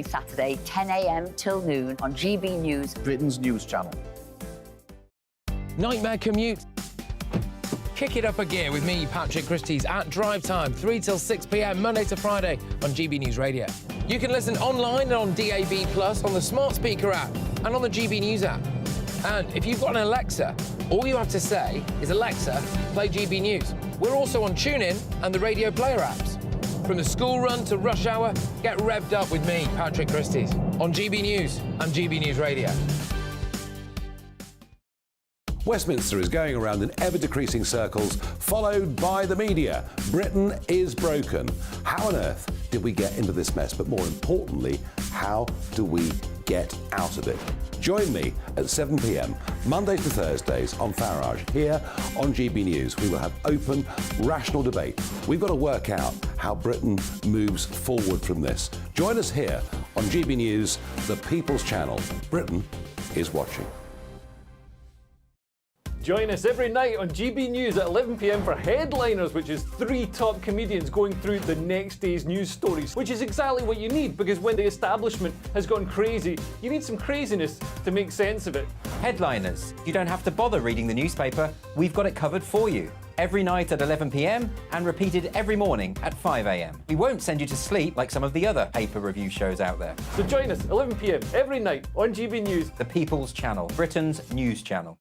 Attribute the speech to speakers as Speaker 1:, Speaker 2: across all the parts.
Speaker 1: Saturday, 10 a.m. till noon on GB News,
Speaker 2: Britain's news channel.
Speaker 3: Nightmare commute. Kick it up a gear with me, Patrick Christie's, at drive time, 3 till 6 p.m, Monday to Friday on GB News Radio. You can listen online and on DAB+, on the smart speaker app and on the GB News app. And if you've got an Alexa, all you have to say is, Alexa, play GB News. We're also on TuneIn and the Radio Player apps. From the school run to rush hour, get revved up with me, Patrick Christie's, on GB News and GB News Radio.
Speaker 4: Westminster is going around in ever-decreasing circles, followed by the media. Britain is broken. How on earth did we get into this mess? But more importantly, how do we get out of it? Join me at 7 p.m, Mondays to Thursdays on Farage, here on GB News. We will have open, rational debate. We've got to work out how Britain moves forward from this. Join us here on GB News, the People's Channel. Britain is watching.
Speaker 5: Join us every night on GB News at 11 p.m. for Headliners, which is 3 top comedians going through the next day's news stories, which is exactly what you need, because when the establishment has gone crazy, you need some craziness to make sense of it.
Speaker 6: Headliners. You don't have to bother reading the newspaper. We've got it covered for you. Every night at 11 p.m. and repeated every morning at 5 a.m. We won't send you to sleep like some of the other paper review shows out there.
Speaker 5: So join us 11 p.m. every night on GB News.
Speaker 6: The People's Channel, Britain's news channel.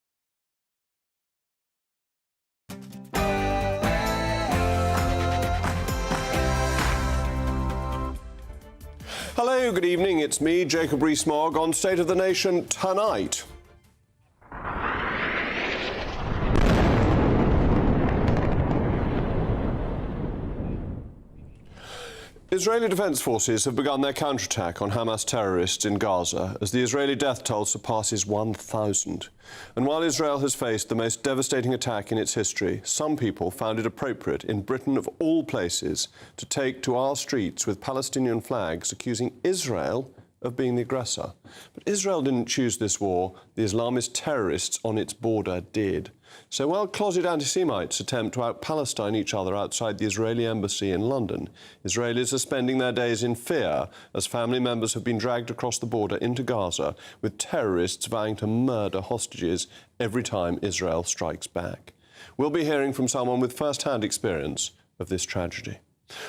Speaker 7: Hello, good evening. It's me, Jacob Rees-Mogg, on State of the Nation tonight. Israeli Defense Forces have begun their counterattack on Hamas terrorists in Gaza as the Israeli death toll surpasses 1,000. And while Israel has faced the most devastating attack in its history, some people found it appropriate in Britain, of all places, to take to our streets with Palestinian flags accusing Israel of being the aggressor. But Israel didn't choose this war. The Islamist terrorists on its border did. So while closet anti-Semites attempt to out-Palestine each other outside the Israeli embassy in London, Israelis are spending their days in fear as family members have been dragged across the border into Gaza, with terrorists vowing to murder hostages every time Israel strikes back. We'll be hearing from someone with first-hand experience of this tragedy.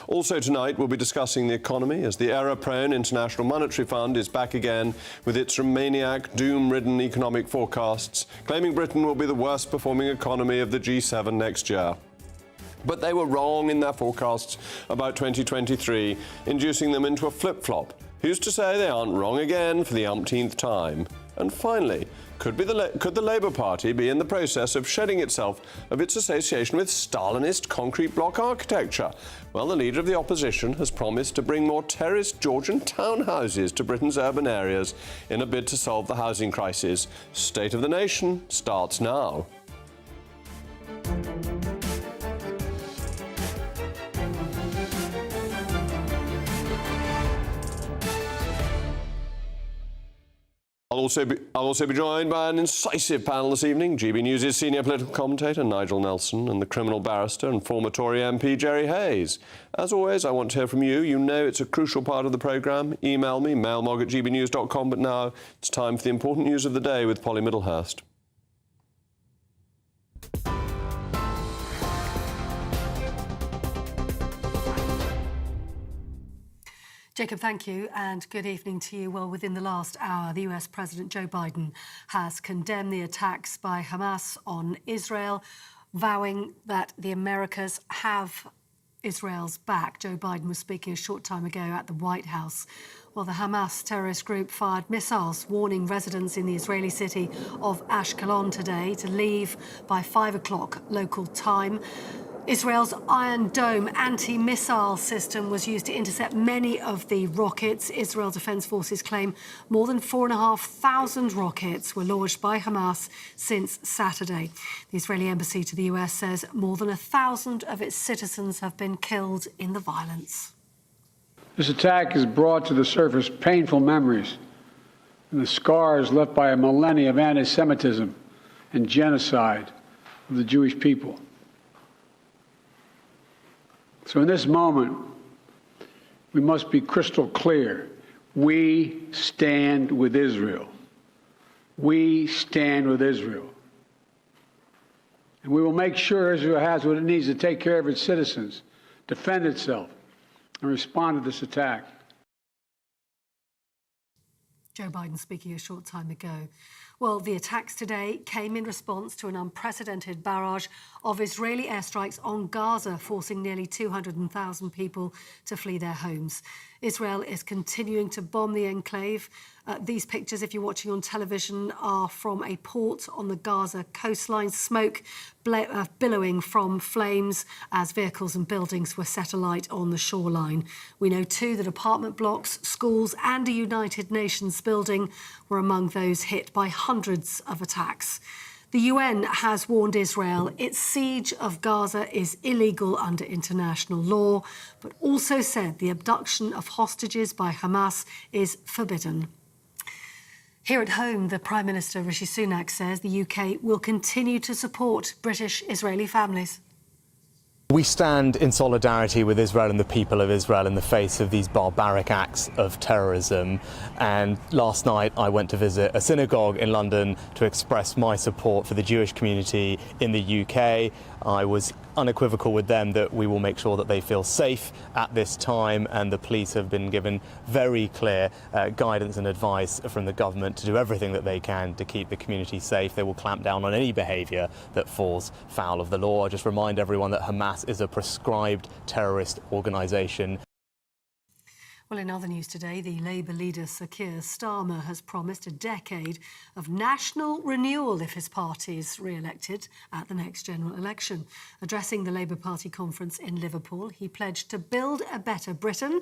Speaker 7: Also tonight, we'll be discussing the economy as the error-prone International Monetary Fund is back again with its Romaniac, doom-ridden economic forecasts, claiming Britain will be the worst-performing economy of the G7 next year. But they were wrong in their forecasts about 2023, inducing them into a flip-flop. Who's to say they aren't wrong again for the umpteenth time? And finally, could the Labour Party be in the process of shedding itself of its association with Stalinist concrete block architecture? Well, the leader of the opposition has promised to bring more terraced Georgian townhouses to Britain's urban areas in a bid to solve the housing crisis. State of the Nation starts now. I'll also be joined by an incisive panel this evening. GB News' senior political commentator Nigel Nelson and the criminal barrister and former Tory MP Jerry Hayes. As always, I want to hear from you. You know it's a crucial part of the programme. Email me, mailmog@gbnews.com. But now it's time for the important news of the day with Polly Middlehurst.
Speaker 8: Jacob, thank you, and good evening to you. Well, within the last hour, the US President Joe Biden has condemned the attacks by Hamas on Israel, vowing that the Americas have Israel's back. Joe Biden was speaking a short time ago at the White House. Well, the Hamas terrorist group fired missiles, warning residents in the Israeli city of Ashkelon today to leave by 5 o'clock local time. Israel's Iron Dome anti-missile system was used to intercept many of the rockets. Israel Defense Forces claim more than 4,500 rockets were launched by Hamas since Saturday. The Israeli embassy to the US says more than 1,000 of its citizens have been killed in the violence.
Speaker 9: This attack has brought to the surface painful memories and the scars left by a millennia of anti-Semitism and genocide of the Jewish people. So in this moment, we must be crystal clear. We stand with Israel. We stand with Israel. And we will make sure Israel has what it needs to take care of its citizens, defend itself, and respond to this attack.
Speaker 8: Joe Biden speaking a short time ago. Well, the attacks today came in response to an unprecedented barrage of Israeli airstrikes on Gaza, forcing nearly 200,000 people to flee their homes. Israel is continuing to bomb the enclave. These pictures, if you're watching on television, are from a port on the Gaza coastline. Smoke billowing from flames as vehicles and buildings were set alight on the shoreline. We know, too, that apartment blocks, schools and a United Nations building were among those hit by hundreds of attacks. The UN has warned Israel its siege of Gaza is illegal under international law, but also said the abduction of hostages by Hamas is forbidden. Here at home, the Prime Minister, Rishi Sunak, says the UK will continue to support British-Israeli families.
Speaker 2: We stand in solidarity with Israel and the people of Israel in the face of these barbaric acts of terrorism. And last night I went to visit a synagogue in London to express my support for the Jewish community in the UK. I was unequivocal with them that we will make sure that they feel safe at this time, and the police have been given very clear guidance and advice from the government to do everything that they can to keep the community safe. They will clamp down on any behaviour that falls foul of the law. I just remind everyone that Hamas is a proscribed terrorist organisation.
Speaker 8: Well, in other news today, the Labour leader Sir Keir Starmer has promised a decade of national renewal if his party is re-elected at the next general election. Addressing the Labour Party conference in Liverpool, he pledged to build a better Britain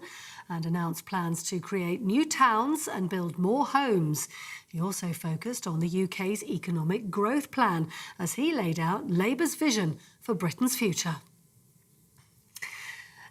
Speaker 8: and announced plans to create new towns and build more homes. He also focused on the UK's economic growth plan as he laid out Labour's vision for Britain's future.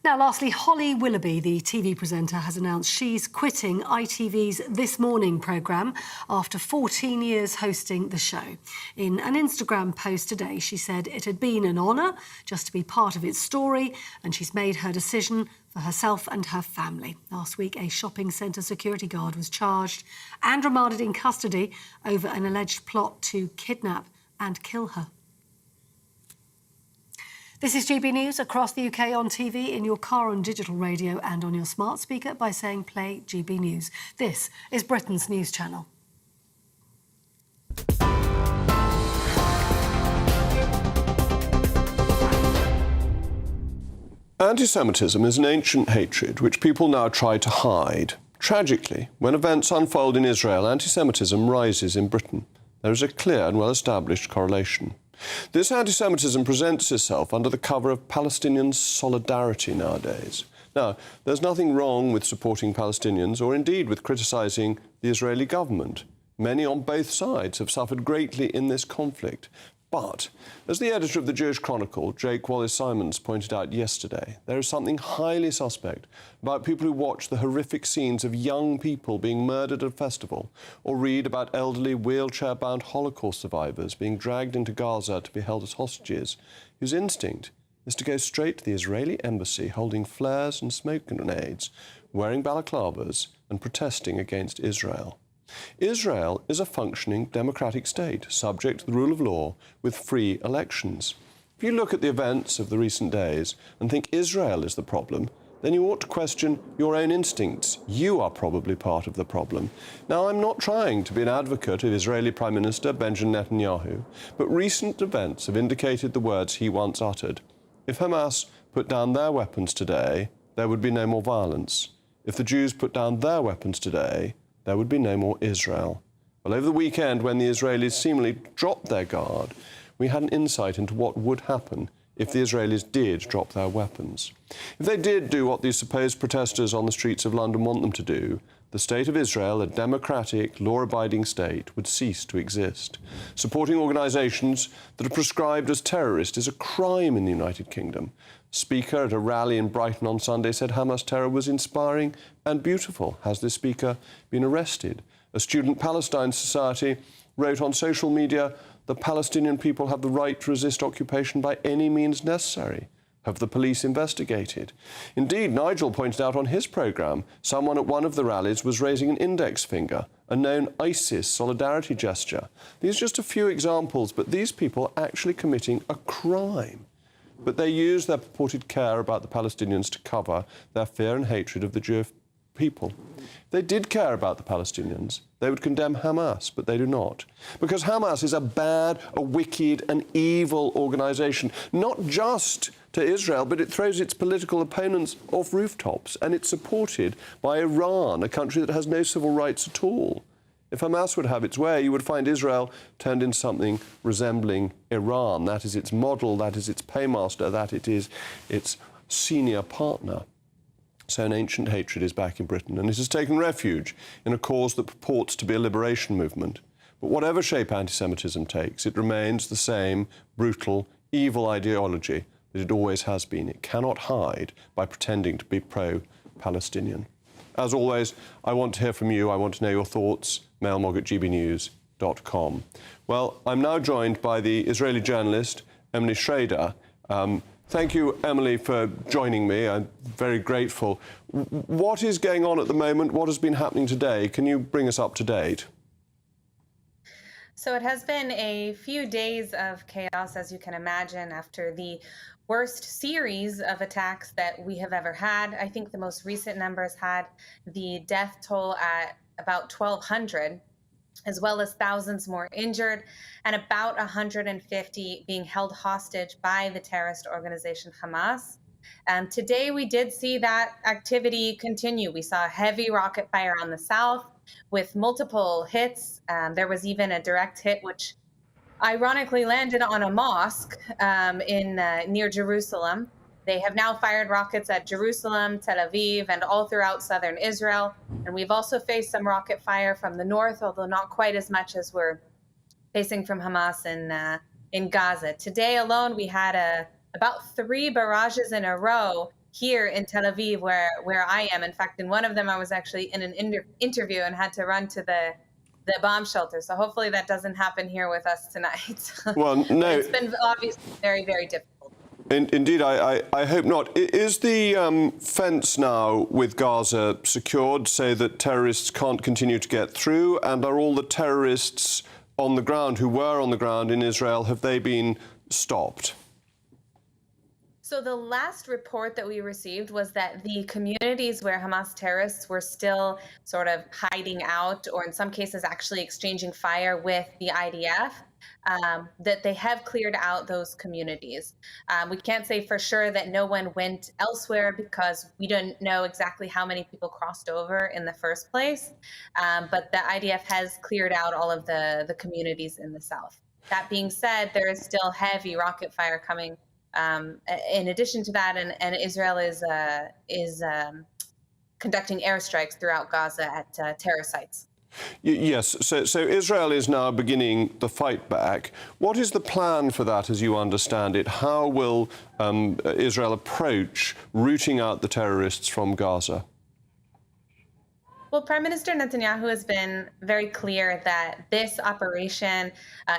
Speaker 8: Now, lastly, Holly Willoughby, the TV presenter, has announced she's quitting ITV's This Morning programme after 14 years hosting the show. In an Instagram post today, she said it had been an honour just to be part of its story, and she's made her decision for herself and her family. Last week, a shopping centre security guard was charged and remanded in custody over an alleged plot to kidnap and kill her. This is GB News across the UK on TV, in your car, on digital radio and on your smart speaker by saying play GB News. This is Britain's news channel.
Speaker 7: Anti-Semitism is an ancient hatred which people now try to hide. Tragically, when events unfold in Israel, anti-Semitism rises in Britain. There is a clear and well-established correlation. This anti-Semitism presents itself under the cover of Palestinian solidarity nowadays. Now, there's nothing wrong with supporting Palestinians or indeed with criticising the Israeli government. Many on both sides have suffered greatly in this conflict. But, as the editor of the Jewish Chronicle, Jake Wallace-Simons, pointed out yesterday, there is something highly suspect about people who watch the horrific scenes of young people being murdered at a festival, or read about elderly, wheelchair-bound Holocaust survivors being dragged into Gaza to be held as hostages, whose instinct is to go straight to the Israeli embassy holding flares and smoke grenades, wearing balaclavas and protesting against Israel. Israel is a functioning democratic state, subject to the rule of law, with free elections. If you look at the events of the recent days and think Israel is the problem, then you ought to question your own instincts. You are probably part of the problem. Now, I'm not trying to be an advocate of Israeli Prime Minister Benjamin Netanyahu, but recent events have indicated the words he once uttered. If Hamas put down their weapons today, there would be no more violence. If the Jews put down their weapons today, there would be no more Israel. Well, over the weekend, when the Israelis seemingly dropped their guard, we had an insight into what would happen if the Israelis did drop their weapons. If they did do what these supposed protesters on the streets of London want them to do, the State of Israel, a democratic, law-abiding state, would cease to exist. Supporting organisations that are prescribed as terrorist is a crime in the United Kingdom. A speaker at a rally in Brighton on Sunday said Hamas terror was inspiring and beautiful. Has this speaker been arrested? A student Palestine Society wrote on social media, the Palestinian people have the right to resist occupation by any means necessary. Have the police investigated? Indeed, Nigel pointed out on his programme, someone at one of the rallies was raising an index finger, a known ISIS solidarity gesture. These are just a few examples, but these people are actually committing a crime. But they use their purported care about the Palestinians to cover their fear and hatred of the Jewish people. If they did care about the Palestinians, they would condemn Hamas, but they do not. Because Hamas is a bad, a wicked, an evil organisation, not just to Israel, but it throws its political opponents off rooftops, and it's supported by Iran, a country that has no civil rights at all. If Hamas would have its way, you would find Israel turned into something resembling Iran. That is its model, that is its paymaster, that it is its senior partner. So an ancient hatred is back in Britain, and it has taken refuge in a cause that purports to be a liberation movement. But whatever shape anti-Semitism takes, it remains the same brutal, evil ideology that it always has been. It cannot hide by pretending to be pro-Palestinian. As always, I want to hear from you. I want to know your thoughts. mailmog@gbnews.com. Well, I'm now joined by the Israeli journalist, Emily Schrader. Thank you, Emily, for joining me. I'm very grateful. What is going on at the moment? What has been happening today? Can you bring us up to date?
Speaker 10: So it has been a few days of chaos, as you can imagine, after the worst series of attacks that we have ever had. I think the most recent numbers had the death toll at about 1,200, as well as thousands more injured, and about 150 being held hostage by the terrorist organization Hamas. Today, we did see that activity continue. We saw heavy rocket fire on the south with multiple hits. There was even a direct hit, which ironically landed on a mosque near Jerusalem. They have now fired rockets at Jerusalem, Tel Aviv, and all throughout southern Israel. And we've also faced some rocket fire from the north, although not quite as much as we're facing from Hamas in Gaza. Today alone, we had about 3 barrages in a row here in Tel Aviv, where I am. In fact, in one of them, I was actually in an interview and had to run to the bomb shelter. So hopefully that doesn't happen here with us tonight.
Speaker 7: Well, no.
Speaker 10: It's been obviously very, very difficult.
Speaker 7: Indeed, I hope not. Is the fence now with Gaza secured so that terrorists can't continue to get through? And are all the terrorists on the ground, who were on the ground in Israel, have they been stopped?
Speaker 10: So the last report that we received was that the communities where Hamas terrorists were still sort of hiding out, or in some cases actually exchanging fire with the IDF, that they have cleared out those communities. We can't say for sure that no one went elsewhere because we don't know exactly how many people crossed over in the first place, but the IDF has cleared out all of the communities in the south. That being said, there is still heavy rocket fire coming in addition to that, and Israel is conducting airstrikes throughout Gaza at terror sites.
Speaker 7: Yes, so Israel is now beginning the fight back. What is the plan for that, as you understand it? How will Israel approach rooting out the terrorists from Gaza?
Speaker 10: Well, Prime Minister Netanyahu has been very clear that this operation,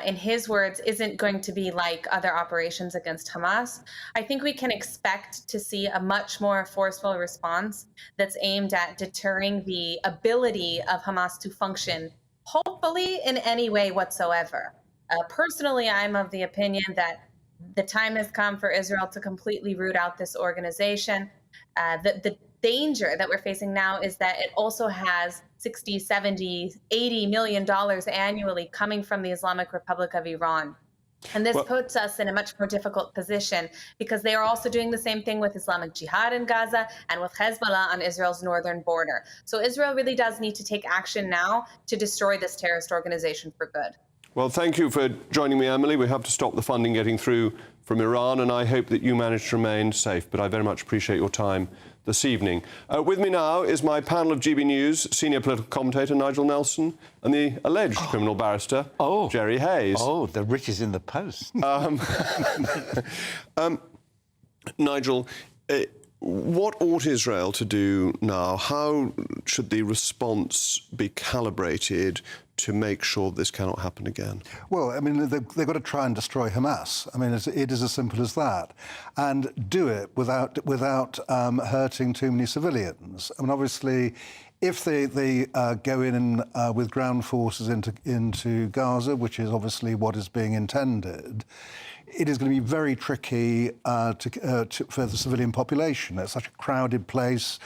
Speaker 10: in his words, isn't going to be like other operations against Hamas. I think we can expect to see a much more forceful response that's aimed at deterring the ability of Hamas to function, hopefully in any way whatsoever. Personally, I'm of the opinion that the time has come for Israel to completely root out this organization. The danger that we're facing now is that it also has $60, $70, $80 million annually coming from the Islamic Republic of Iran. And this puts us in a much more difficult position because they are also doing the same thing with Islamic Jihad in Gaza and with Hezbollah on Israel's northern border. So Israel really does need to take action now to destroy this terrorist organization for good.
Speaker 7: Well, thank you for joining me, Emily. We have to stop the funding getting through from Iran, and I hope that you manage to remain safe. But I very much appreciate your time this evening. With me now is my panel of GB News, senior political commentator Nigel Nelson and the alleged criminal barrister, Jerry Hayes.
Speaker 11: Oh, the rich is in the post.
Speaker 7: Nigel, What ought Israel to do now? How should the response be calibrated to make sure this cannot happen again?
Speaker 11: Well, I mean, they've got to try and destroy Hamas. I mean, it is as simple as that, and do it without hurting too many civilians. I mean, obviously, if they go in with ground forces into Gaza, which is obviously what is being intended, it is going to be very tricky for the civilian population. It's such a crowded place,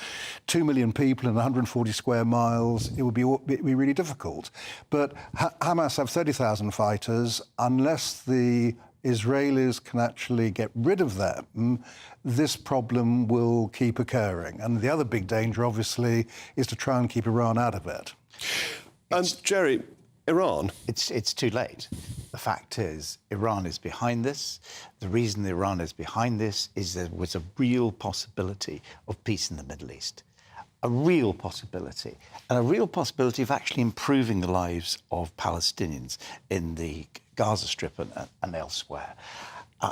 Speaker 11: 2 million people in 140 square miles. It would be really difficult. But Hamas have 30,000 fighters. Unless the Israelis can actually get rid of them, this problem will keep occurring. And the other big danger, obviously, is to try and keep Iran out of it.
Speaker 7: And Jerry, Iran?
Speaker 12: It's too late. The fact is, Iran is behind this. The reason Iran is behind this is there was a real possibility of peace in the Middle East. A real possibility. And a real possibility of actually improving the lives of Palestinians in the Gaza Strip and elsewhere.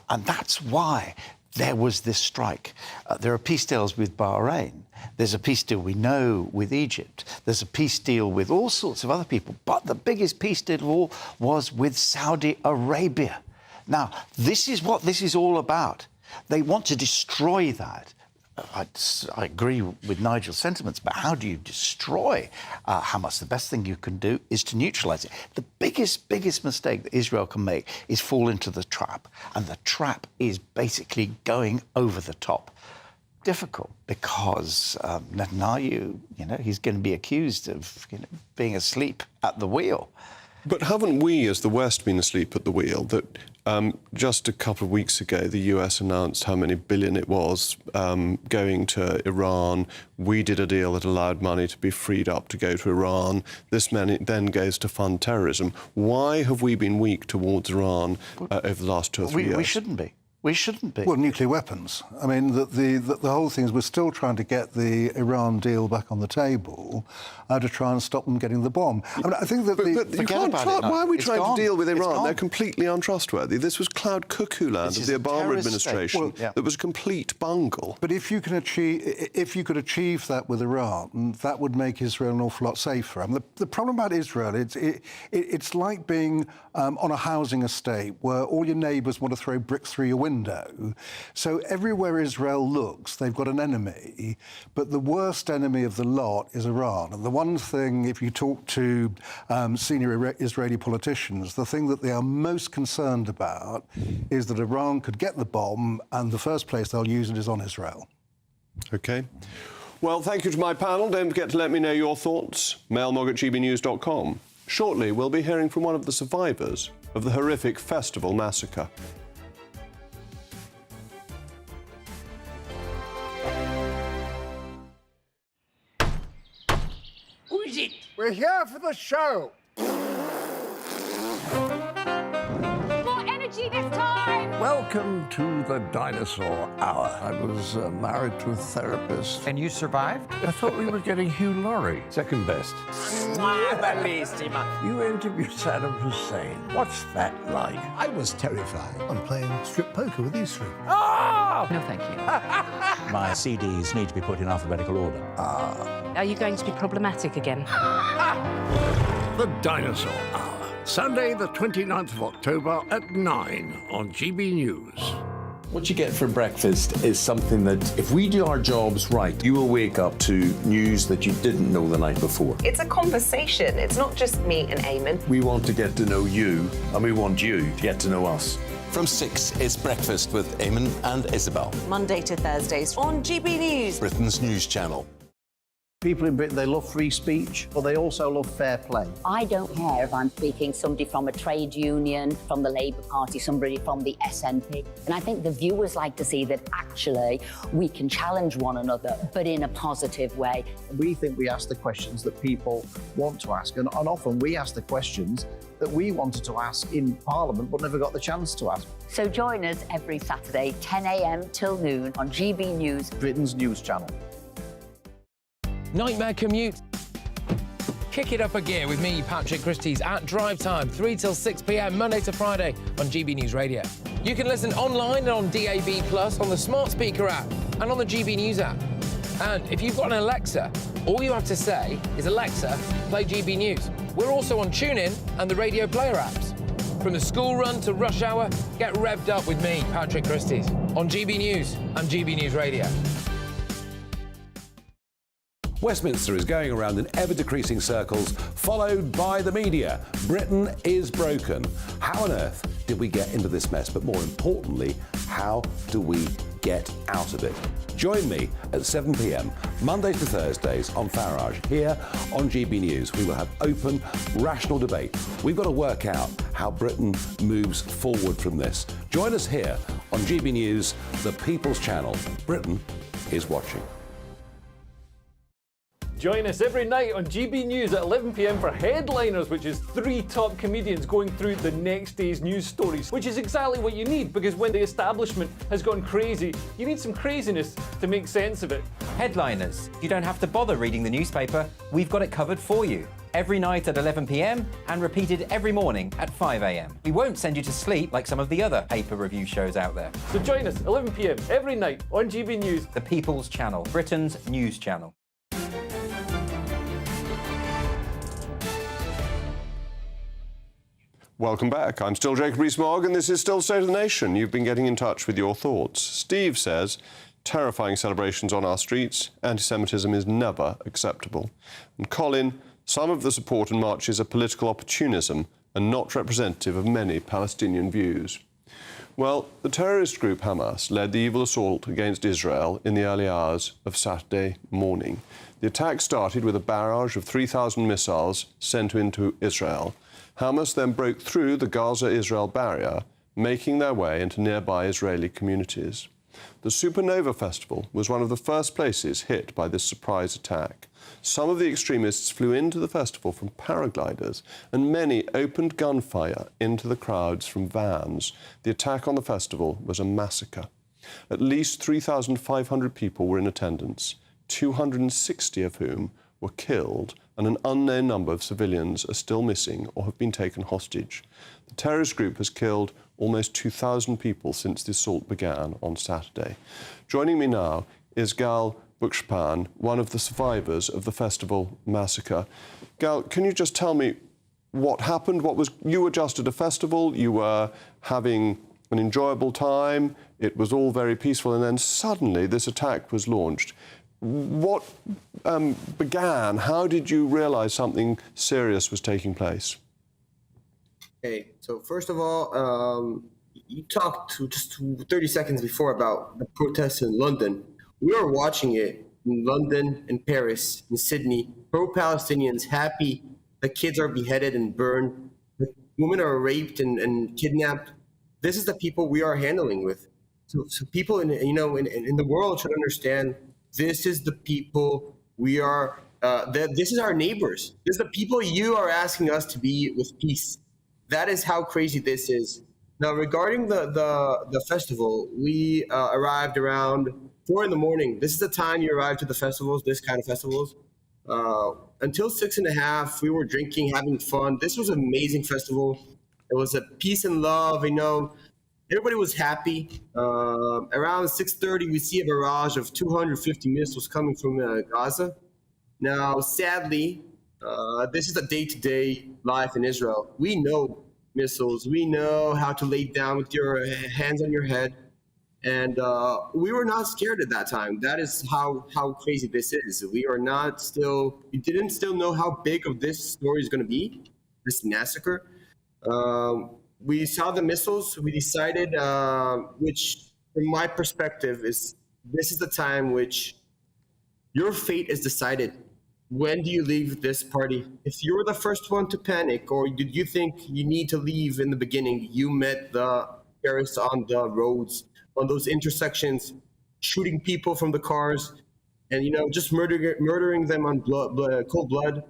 Speaker 12: And that's why there was this strike. There are peace deals with Bahrain. There's a peace deal we know with Egypt. There's a peace deal with all sorts of other people. But the biggest peace deal of all was with Saudi Arabia. Now, this is what this is all about. They want to destroy that. I agree with Nigel's sentiments, but how do you destroy Hamas? The best thing you can do is to neutralise it. The biggest mistake that Israel can make is fall into the trap, and the trap is basically going over the top. Difficult, because Netanyahu, he's going to be accused of being asleep at the wheel.
Speaker 7: But haven't we, as the West, been asleep at the wheel? That just a couple of weeks ago, the US announced how many billion it was going to Iran. We did a deal that allowed money to be freed up to go to Iran. This money then goes to fund terrorism. Why have we been weak towards Iran over the last 2 or 3 years?
Speaker 12: We shouldn't be. We shouldn't be.
Speaker 11: Well, nuclear weapons. I mean, the whole thing is we're still trying to get the Iran deal back on the table to try and stop them getting the bomb. I mean, I think that
Speaker 7: But you can't why are we trying to deal with Iran? They're completely untrustworthy. This was cloud cuckoo land of the Obama administration. That was a complete bungle.
Speaker 11: But if you could achieve that with Iran, that would make Israel an awful lot safer. I mean, the problem about Israel, it's like being on a housing estate where all your neighbours want to throw bricks through your window. So everywhere Israel looks, they've got an enemy, but the worst enemy of the lot is Iran. And the one thing, if you talk to senior Israeli politicians, the thing that they are most concerned about is that Iran could get the bomb, and the first place they'll use it is on Israel.
Speaker 7: OK. Well, thank you to my panel. Don't forget to let me know your thoughts. mailmog@gbnews.com. Shortly, we'll be hearing from one of the survivors of the horrific festival massacre.
Speaker 13: Who is it? We're here for the show.
Speaker 14: More energy this time!
Speaker 15: Welcome to the Dinosaur Hour. I was married to a therapist.
Speaker 6: And you survived?
Speaker 15: I thought we were getting Hugh Laurie.
Speaker 4: Second best.
Speaker 15: You interviewed Saddam Hussein. What's that like?
Speaker 16: I was terrified. I'm playing strip poker with these three.
Speaker 6: Oh!
Speaker 17: No, thank you. My CDs need to be put in alphabetical order.
Speaker 14: Are you going to be problematic again?
Speaker 15: The Dinosaur Hour. Sunday, the 29th of October at 9 on GB News.
Speaker 18: What you get for breakfast is something that, if we do our jobs right, you will wake up to news that you didn't know the night before.
Speaker 19: It's a conversation. It's not just me and Eamon.
Speaker 18: We want to get to know you, and we want you to get to know us.
Speaker 20: From 6, it's Breakfast with Eamon and Isabel.
Speaker 19: Monday to Thursdays on GB News.
Speaker 20: Britain's news channel.
Speaker 21: People in Britain, they love free speech, but they also love fair play.
Speaker 1: I don't care if I'm speaking somebody from a trade union, from the Labour Party, somebody from the SNP. And I think the viewers like to see that actually we can challenge one another, but in a positive way.
Speaker 21: We think we ask the questions that people want to ask, and often we ask the questions that we wanted to ask in Parliament but never got the chance to ask.
Speaker 1: So join us every Saturday, 10 a.m. till noon on GB News,
Speaker 21: Britain's news channel.
Speaker 3: Nightmare commute. Kick it up a gear with me, Patrick Christie's at Drive Time, 3 till 6 p.m, Monday to Friday on GB News Radio. You can listen online and on DAB+, on the smart speaker app. and on the GB News app. And if you've got an Alexa, all you have to say is, Alexa, play GB News. We're also on TuneIn and the Radio Player apps. From the school run to rush hour, get revved up with me, Patrick Christys, on GB News and GB News Radio.
Speaker 4: Westminster is going around in ever-decreasing circles, followed by the media. Britain is broken. How on earth did we get into this mess? But more importantly, how do we get out of it? Join me at 7 p.m, Mondays to Thursdays on Farage, here on GB News. We will have open, rational debate. We've got to work out how Britain moves forward from this. Join us here on GB News, the People's Channel. Britain is watching.
Speaker 5: Join us every night on GB News at 11 p.m. for Headliners, which is 3 top comedians going through the next day's news stories, which is exactly what you need, because when the establishment has gone crazy, you need some craziness to make sense of it.
Speaker 6: Headliners. You don't have to bother reading the newspaper. We've got it covered for you. Every night at 11 p.m. and repeated every morning at 5 a.m. We won't send you to sleep like some of the other paper review shows out there.
Speaker 5: So join us 11 p.m. every night on GB News.
Speaker 6: The People's Channel, Britain's news channel.
Speaker 7: Welcome back. I'm still Jacob Rees-Mogg, and this is still State of the Nation. You've been getting in touch with your thoughts. Steve says, terrifying celebrations on our streets. Anti-Semitism is never acceptable. And Colin, some of the support and marches are political opportunism and not representative of many Palestinian views. Well, the terrorist group Hamas led the evil assault against Israel in the early hours of Saturday morning. The attack started with a barrage of 3,000 missiles sent into Israel. Hamas then broke through the Gaza-Israel barrier, making their way into nearby Israeli communities. The Supernova Festival was one of the first places hit by this surprise attack. Some of the extremists flew into the festival from paragliders, and many opened gunfire into the crowds from vans. The attack on the festival was a massacre. At least 3,500 people were in attendance, 260 of whom were killed, and an unknown number of civilians are still missing or have been taken hostage. The terrorist group has killed almost 2,000 people since the assault began on Saturday. Joining me now is Gal Bukspan, one of the survivors of the festival massacre. Gal, can you just tell me what happened? You were just at a festival, you were having an enjoyable time, it was all very peaceful, and then suddenly this attack was launched. What began? How did you realize something serious was taking place?
Speaker 22: Okay, so first of all, you talked to just 30 seconds before about the protests in London. We were watching it in London, in Paris, in Sydney. Pro-Palestinians happy. The kids are beheaded and burned. The women are raped and kidnapped. This is the people we are handling with. So people in the world should understand. This is the people we are, this is our neighbors. This is the people you are asking us to be with peace. That is how crazy this is. Now, regarding the festival, we arrived around 4 in the morning. This is the time you arrive to the festivals, this kind of festivals. Until 6:30, we were drinking, having fun. This was an amazing festival. It was a peace and love, Everybody was happy. Around 6:30, we see a barrage of 250 missiles coming from Gaza. Now, sadly, this is a day-to-day life in Israel. We know missiles. We know how to lay down with your hands on your head. And we were not scared at that time. That is how crazy this is. We didn't still know how big of this story is going to be, this massacre. We saw the missiles. We decided, which from my perspective this is the time which your fate is decided. When do you leave this party? If you're the first one to panic, or did you think you need to leave in the beginning, you met the terrorists on the roads, on those intersections, shooting people from the cars, and just murdering them on cold blood.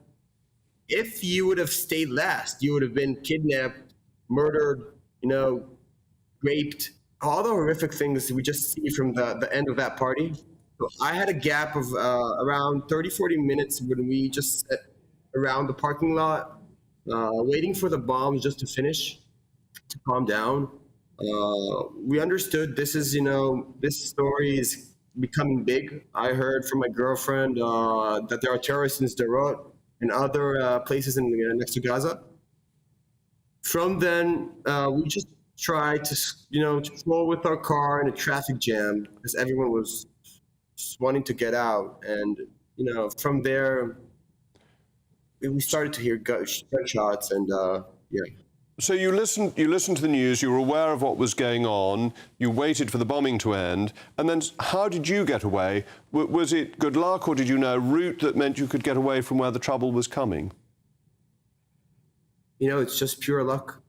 Speaker 22: If you would have stayed last, you would have been kidnapped, murdered, raped, all the horrific things we just see from the end of that party. So I had a gap of around 30-40 minutes when we just sat around the parking lot, waiting for the bombs just to finish, to calm down. We understood this story is becoming big. I heard from my girlfriend that there are terrorists in Sderot and other places next to Gaza. From then, we just tried to, to roll with our car in a traffic jam because everyone was just wanting to get out. And, from there, we started to hear gunshots and, yeah.
Speaker 7: So you listened to the news, you were aware of what was going on, you waited for the bombing to end, and then how did you get away? Was it good luck, or did you know a route that meant you could get away from where the trouble was coming?
Speaker 22: It's just pure luck.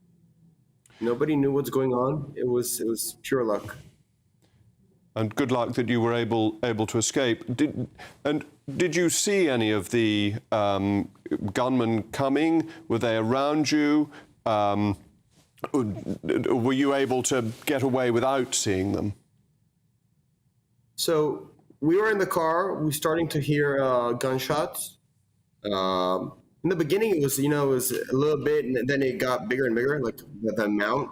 Speaker 22: Nobody knew what's going on. It was pure luck.
Speaker 7: And good luck that you were able to escape. Did you see any of the gunmen coming? Were they around you? Were you able to get away without seeing them?
Speaker 22: So we were in the car. We were starting to hear gunshots. In the beginning, it was a little bit, and then it got bigger and bigger, like the amount.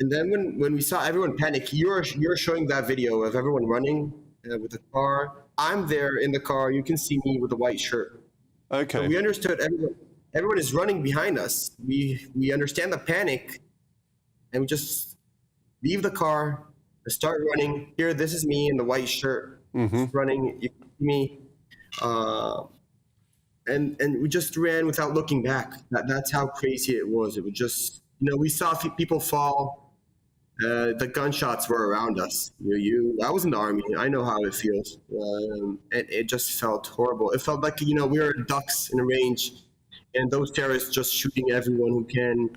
Speaker 22: And then when we saw everyone panic, you're showing that video of everyone running with the car. I'm there in the car. You can see me with a white shirt.
Speaker 7: Okay.
Speaker 22: So we understood everyone is running behind us. We understand the panic, and we just leave the car and start running. Here, this is me in the white shirt, running. You can see me. And we just ran without looking back. That's how crazy it was. It was just, we saw people fall. The gunshots were around us. I was in the army. I know how it feels. And it just felt horrible. It felt like, we were ducks in a range, and those terrorists just shooting everyone who can.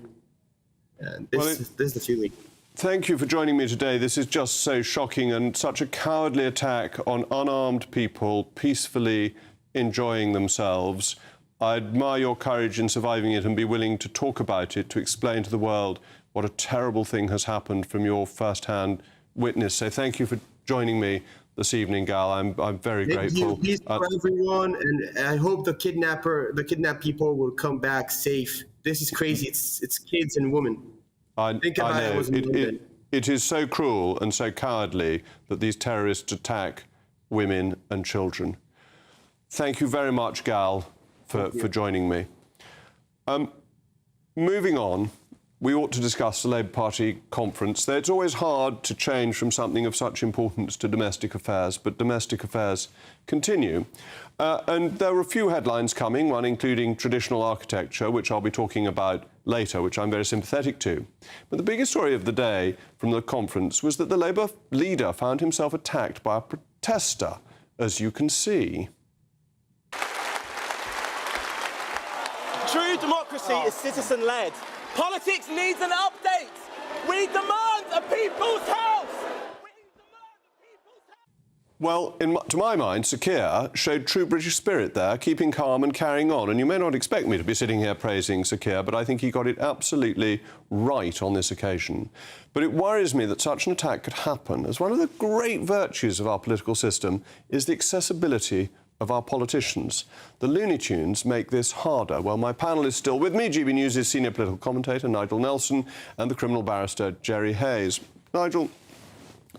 Speaker 22: And this is the feeling.
Speaker 7: Thank you for joining me today. This is just so shocking, and such a cowardly attack on unarmed people peacefully enjoying themselves. I admire your courage in surviving it and be willing to talk about it, to explain to the world what a terrible thing has happened from your first-hand witness. So thank you for joining me this evening, Gal. I'm very grateful.
Speaker 22: Peace for everyone, and I hope the kidnapped people will come back safe. This is crazy. It's kids and women. Think about it.
Speaker 7: It is so cruel and so cowardly that these terrorists attack women and children. Thank you very much, Gal, for joining me. Moving on, we ought to discuss the Labour Party conference. It's always hard to change from something of such importance to domestic affairs, but domestic affairs continue. And there are a few headlines coming, one including traditional architecture, which I'll be talking about later, which I'm very sympathetic to. But the biggest story of the day from the conference was that the Labour leader found himself attacked by a protester, as you can see.
Speaker 2: True democracy is citizen-led. Politics needs an update. We demand a people's house.
Speaker 7: Well, to my mind, Sir Keir showed true British spirit there, keeping calm and carrying on. And you may not expect me to be sitting here praising Sir Keir, but I think he got it absolutely right on this occasion. But it worries me that such an attack could happen, as one of the great virtues of our political system is the accessibility of our politicians. The Looney Tunes make this harder. Well, my panel is still with me. GBNews' senior political commentator, Nigel Nelson, and the criminal barrister, Jerry Hayes. Nigel,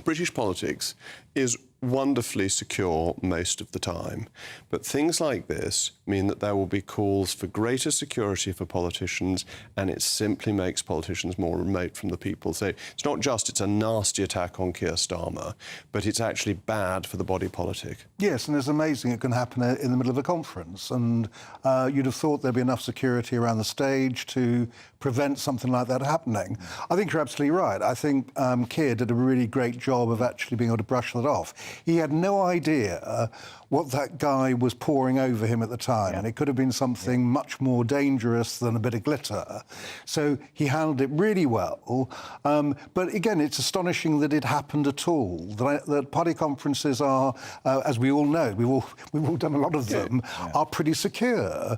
Speaker 7: British politics is wonderfully secure most of the time. But things like this mean that there will be calls for greater security for politicians, and it simply makes politicians more remote from the people. So it's not just it's a nasty attack on Keir Starmer, but it's actually bad for the body politic.
Speaker 11: Yes, and it's amazing it can happen in the middle of a conference. And you'd have thought there'd be enough security around the stage to prevent something like that happening. I think you're absolutely right. I think Keir did a really great job of actually being able to brush that off. He had no idea what that guy was pouring over him at the time. And it could have been something much more dangerous than a bit of glitter. So he handled it really well. But again, it's astonishing that it happened at all. That party conferences are, as we all know, we've all done a lot of them, are pretty secure.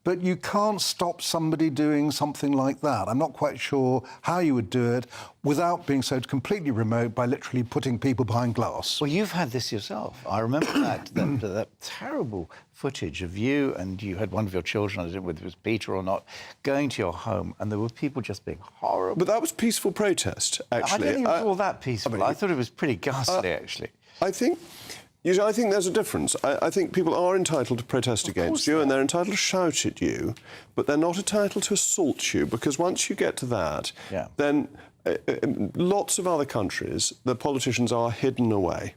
Speaker 11: but you can't stop somebody doing something like that. I'm not quite sure how you would do it without being so completely remote by literally putting people behind glass.
Speaker 12: Well, you've had this yourself. I remember that terrible footage of you, and you had one of your children, I don't know whether it was Peter or not, going to your home, and there were people just being horrible.
Speaker 7: But that was peaceful protest, actually.
Speaker 12: I don't even call that peaceful. I thought it was pretty ghastly, actually.
Speaker 7: I think there's a difference. I think people are entitled to protest against you, and they're entitled to shout at you, but they're not entitled to assault you, because once you get to that, then lots of other countries, the politicians are hidden away.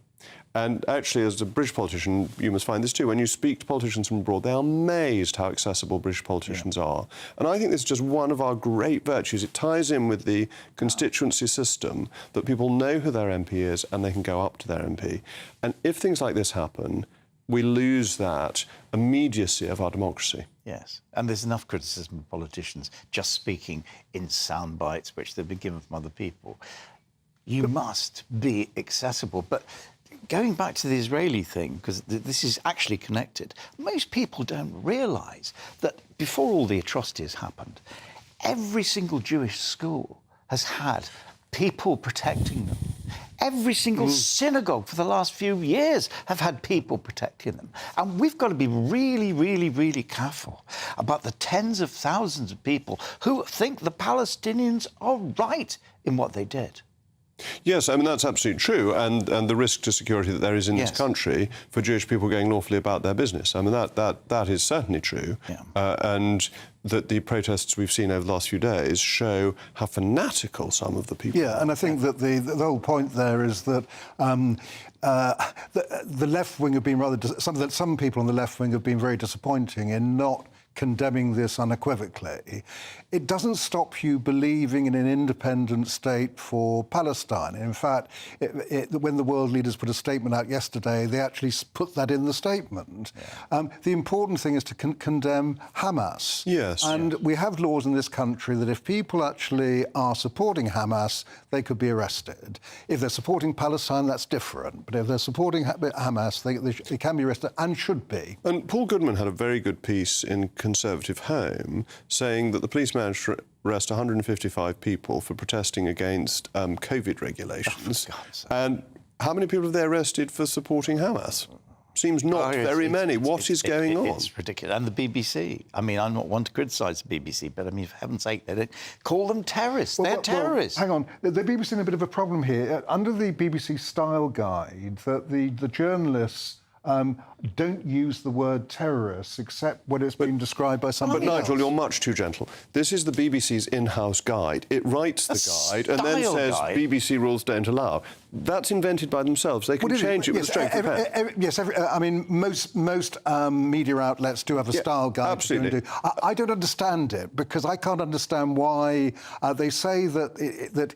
Speaker 7: And actually, as a British politician, you must find this too. When you speak to politicians from abroad, they are amazed how accessible British politicians are. And I think this is just one of our great virtues. It ties in with the constituency system, that people know who their MP is and they can go up to their MP. And if things like this happen, we lose that immediacy of our democracy.
Speaker 12: Yes, and there's enough criticism of politicians just speaking in sound bites, which they've been given from other people. You must be accessible. But going back to the Israeli thing, because this is actually connected, most people don't realise that before all the atrocities happened, every single Jewish school has had people protecting them. Every single synagogue for the last few years have had people protecting them. And we've got to be really, really, really careful about the tens of thousands of people who think the Palestinians are right in what they did.
Speaker 7: Yes, I mean, that's absolutely true, and the risk to security that there is in this country for Jewish people going lawfully about their business. I mean, that is certainly true, and that the protests we've seen over the last few days show how fanatical some of the people are.
Speaker 11: Yeah, and I think that the whole point there is that the left wing have been some people on the left wing have been very disappointing in not condemning this unequivocally. It doesn't stop you believing in an independent state for Palestine. In fact, when the world leaders put a statement out yesterday, they actually put that in the statement. The important thing is to condemn Hamas.
Speaker 7: Yes.
Speaker 11: And we have laws in this country that if people actually are supporting Hamas, they could be arrested. If they're supporting Palestine, that's different. But if they're supporting Hamas, they can be arrested and should be.
Speaker 7: And Paul Goodman had a very good piece in Conservative Home saying that the police managed to arrest 155 people for protesting against COVID regulations. And how many people have they arrested for supporting Hamas? Seems not very many. What is going on?
Speaker 12: It's ridiculous. And the BBC. I mean, I'm not one to criticise the BBC, but I mean, for heaven's sake, they don't call them terrorists. They're terrorists.
Speaker 11: Hang on. The BBC in a bit of a problem here. Under the BBC style guide, the journalists don't use the word terrorists except when it's been described by somebody else.
Speaker 7: Nigel, you're much too gentle. This is the BBC's in-house guide. It writes the guide and then says BBC rules don't allow. That's invented by themselves. They can change it with a stroke of the pen.
Speaker 11: Yes, I mean, most media outlets do have a style guide.
Speaker 7: Absolutely.
Speaker 11: I don't understand it, because I can't understand why they say that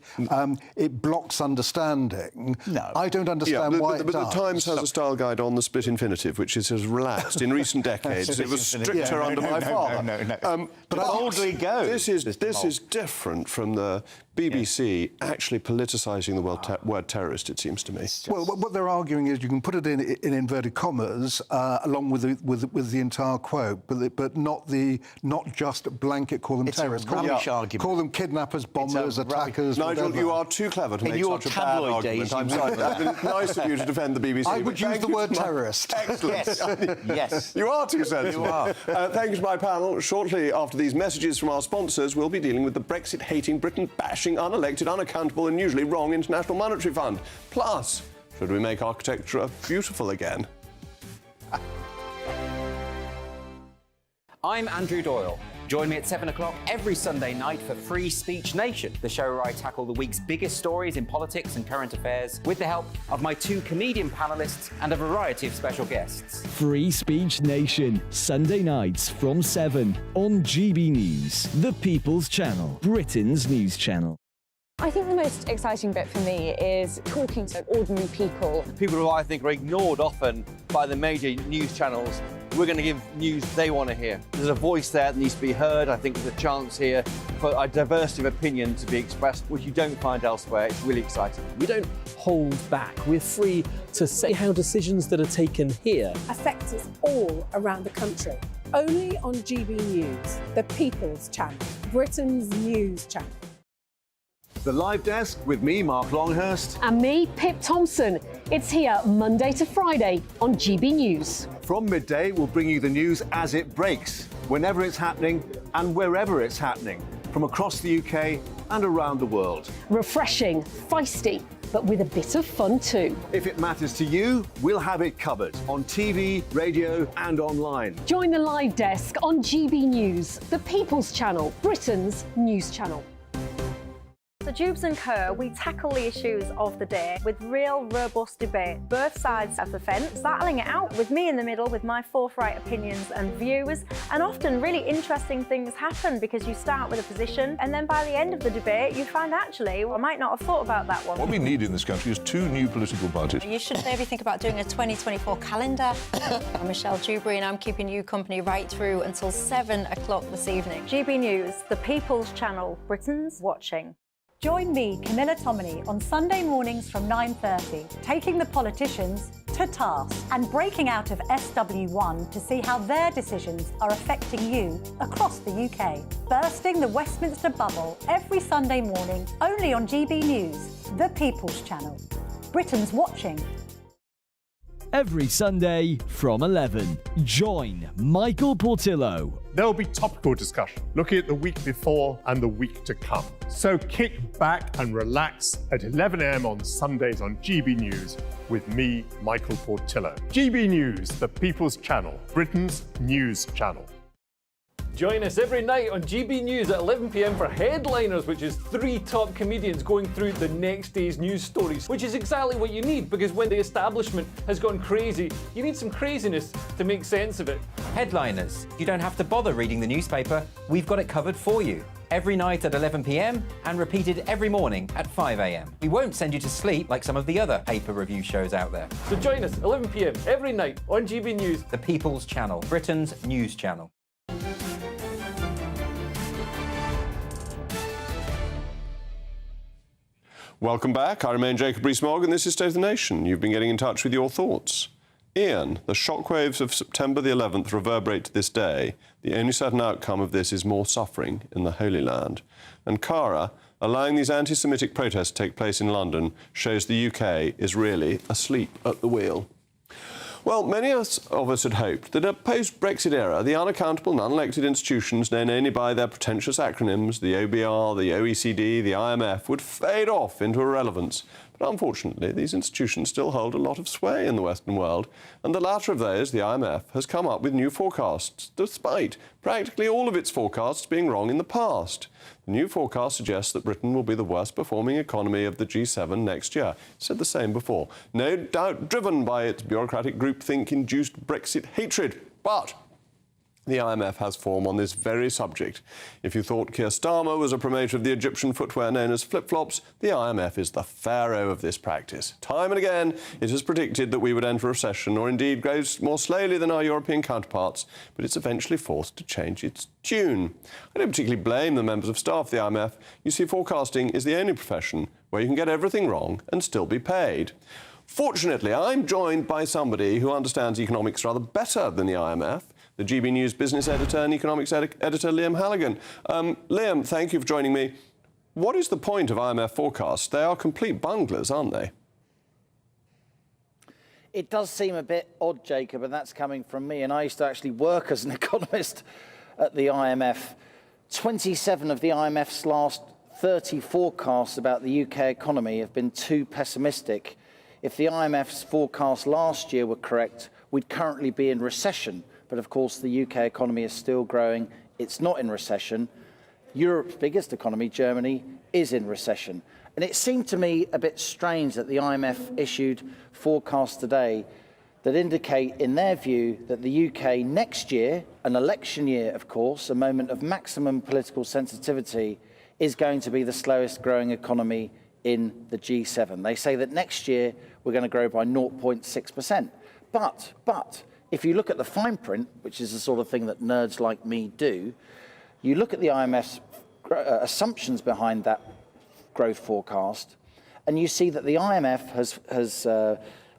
Speaker 11: it blocks understanding. No. I don't understand why it does.
Speaker 7: But the Times has a style guide on the split infinitive, which is as relaxed in recent decades. It was stricter under my father.
Speaker 12: But boldly go.
Speaker 7: This is different from the BBC actually politicising the word terrorist, it seems to me.
Speaker 11: Well, what they're arguing is you can put it in inverted commas along with the entire quote, but not just blanket call them terrorists. Call them kidnappers, bombers, attackers.
Speaker 7: Nigel, you are too clever to make such a bad argument. I'm sorry. It's nice of you to defend the BBC.
Speaker 11: I would use the word terrorist.
Speaker 7: Excellent.
Speaker 12: Yes.
Speaker 7: You are too sensible.
Speaker 12: You are.
Speaker 7: Thank you to my panel. Shortly after these messages from our sponsors, we'll be dealing with the Brexit-hating, Britain-bashing, unelected, unaccountable and usually wrong International Monetary Fund. Plus, should we make architecture beautiful again?
Speaker 6: I'm Andrew Doyle. Join me at 7 o'clock every Sunday night for Free Speech Nation, the show where I tackle the week's biggest stories in politics and current affairs with the help of my two comedian panellists and a variety of special guests.
Speaker 8: Free Speech Nation, Sunday nights from 7 on GB News, the People's Channel, Britain's news channel.
Speaker 9: I think the most exciting bit for me is talking to ordinary people.
Speaker 23: People who I think are ignored often by the major news channels. We're going to give news they want to hear. There's a voice there that needs to be heard. I think there's a chance here for a diversity of opinion to be expressed, which you don't find elsewhere. It's really exciting.
Speaker 24: We don't hold back. We're free to say how decisions that are taken here
Speaker 25: affect us all around the country.
Speaker 10: only on GB News, the People's Channel, Britain's news channel.
Speaker 13: The Live Desk with me, Mark Longhurst.
Speaker 16: And me, Pip Thompson. It's here Monday to Friday on GB News.
Speaker 13: From midday, we'll bring you the news as it breaks, whenever it's happening and wherever it's happening, from across the UK and around the world.
Speaker 16: Refreshing, feisty, but with a bit of fun too.
Speaker 13: If it matters to you, we'll have it covered on TV, radio and online.
Speaker 16: Join the Live Desk on GB News, the People's Channel, Britain's news channel.
Speaker 17: So Jubes and Kerr, we tackle the issues of the day with real robust debate, both sides of the fence, battling it out with me in the middle with my forthright opinions and views. And often really interesting things happen because you start with a position and then by the end of the debate you find actually, well, I might not have thought about that one.
Speaker 25: What we need in this country is two new political parties.
Speaker 26: You should maybe think about doing a 2024 calendar. I'm Michelle Dewberry and I'm keeping you company right through until 7 o'clock this evening.
Speaker 17: GB News, the People's Channel, Britain's watching.
Speaker 27: Join me, Camilla Tominey, on Sunday mornings from 9:30, taking the politicians to task and breaking out of SW1 to see how their decisions are affecting you across the UK. Bursting the Westminster bubble every Sunday morning, only on GB News, the People's Channel. Britain's watching.
Speaker 8: Every Sunday from 11, join Michael Portillo.
Speaker 28: There will be topical discussion, looking at the week before and the week to come. So kick back and relax at 11 a.m. on Sundays on GB News with me, Michael Portillo. GB News, the People's Channel, Britain's news channel.
Speaker 5: Join us every night on GB News at 11 p.m. for Headliners, which is 3 top comedians going through the next day's news stories, which is exactly what you need, because when the establishment has gone crazy, you need some craziness to make sense of it.
Speaker 6: Headliners. You don't have to bother reading the newspaper. We've got it covered for you. Every night at 11 p.m. and repeated every morning at 5 a.m. We won't send you to sleep like some of the other paper review shows out there.
Speaker 5: So join us 11 p.m. every night on GB News,
Speaker 6: the People's Channel, Britain's news channel.
Speaker 7: Welcome back. I remain Jacob Rees-Mogg, and this is State of the Nation. You've been getting in touch with your thoughts. Ian, the shockwaves of September the 11th reverberate to this day. The only certain outcome of this is more suffering in the Holy Land. And Cara, allowing these anti-Semitic protests to take place in London shows the UK is really asleep at the wheel. Well, many of us had hoped that in a post-Brexit era, the unaccountable and unelected institutions known only by their pretentious acronyms, the OBR, the OECD, the IMF, would fade off into irrelevance. But unfortunately, these institutions still hold a lot of sway in the Western world, and the latter of those, the IMF, has come up with new forecasts, despite practically all of its forecasts being wrong in the past. The new forecast suggests that Britain will be the worst-performing economy of the G7 next year. It said the same before. No doubt driven by its bureaucratic groupthink-induced Brexit hatred. But the IMF has form on this very subject. If you thought Keir Starmer was a promoter of the Egyptian footwear known as flip-flops, the IMF is the pharaoh of this practice. Time and again, it has predicted that we would enter a recession, or indeed grow more slowly than our European counterparts, but it's eventually forced to change its tune. I don't particularly blame the members of staff of the IMF. You see, forecasting is the only profession where you can get everything wrong and still be paid. Fortunately, I'm joined by somebody who understands economics rather better than the IMF, the GB News business editor and economics editor, Liam Halligan. Liam, thank you for joining me. What is the point of IMF forecasts? They are complete bunglers, aren't they?
Speaker 21: It does seem a bit odd, Jacob, and that's coming from me. And I used to actually work as an economist at the IMF. 27 of the IMF's last 30 forecasts about the UK economy have been too pessimistic. If the IMF's forecasts last year were correct, we'd currently be in recession. But of course, the UK economy is still growing. It's not in recession. Europe's biggest economy, Germany, is in recession. And it seemed to me a bit strange that the IMF issued forecasts today that indicate, in their view, that the UK next year, an election year, of course, a moment of maximum political sensitivity, is going to be the slowest growing economy in the G7. They say that next year we're going to grow by 0.6%. But if you look at the fine print, which is the sort of thing that nerds like me do, you look at the IMF's assumptions behind that growth forecast, and you see that the IMF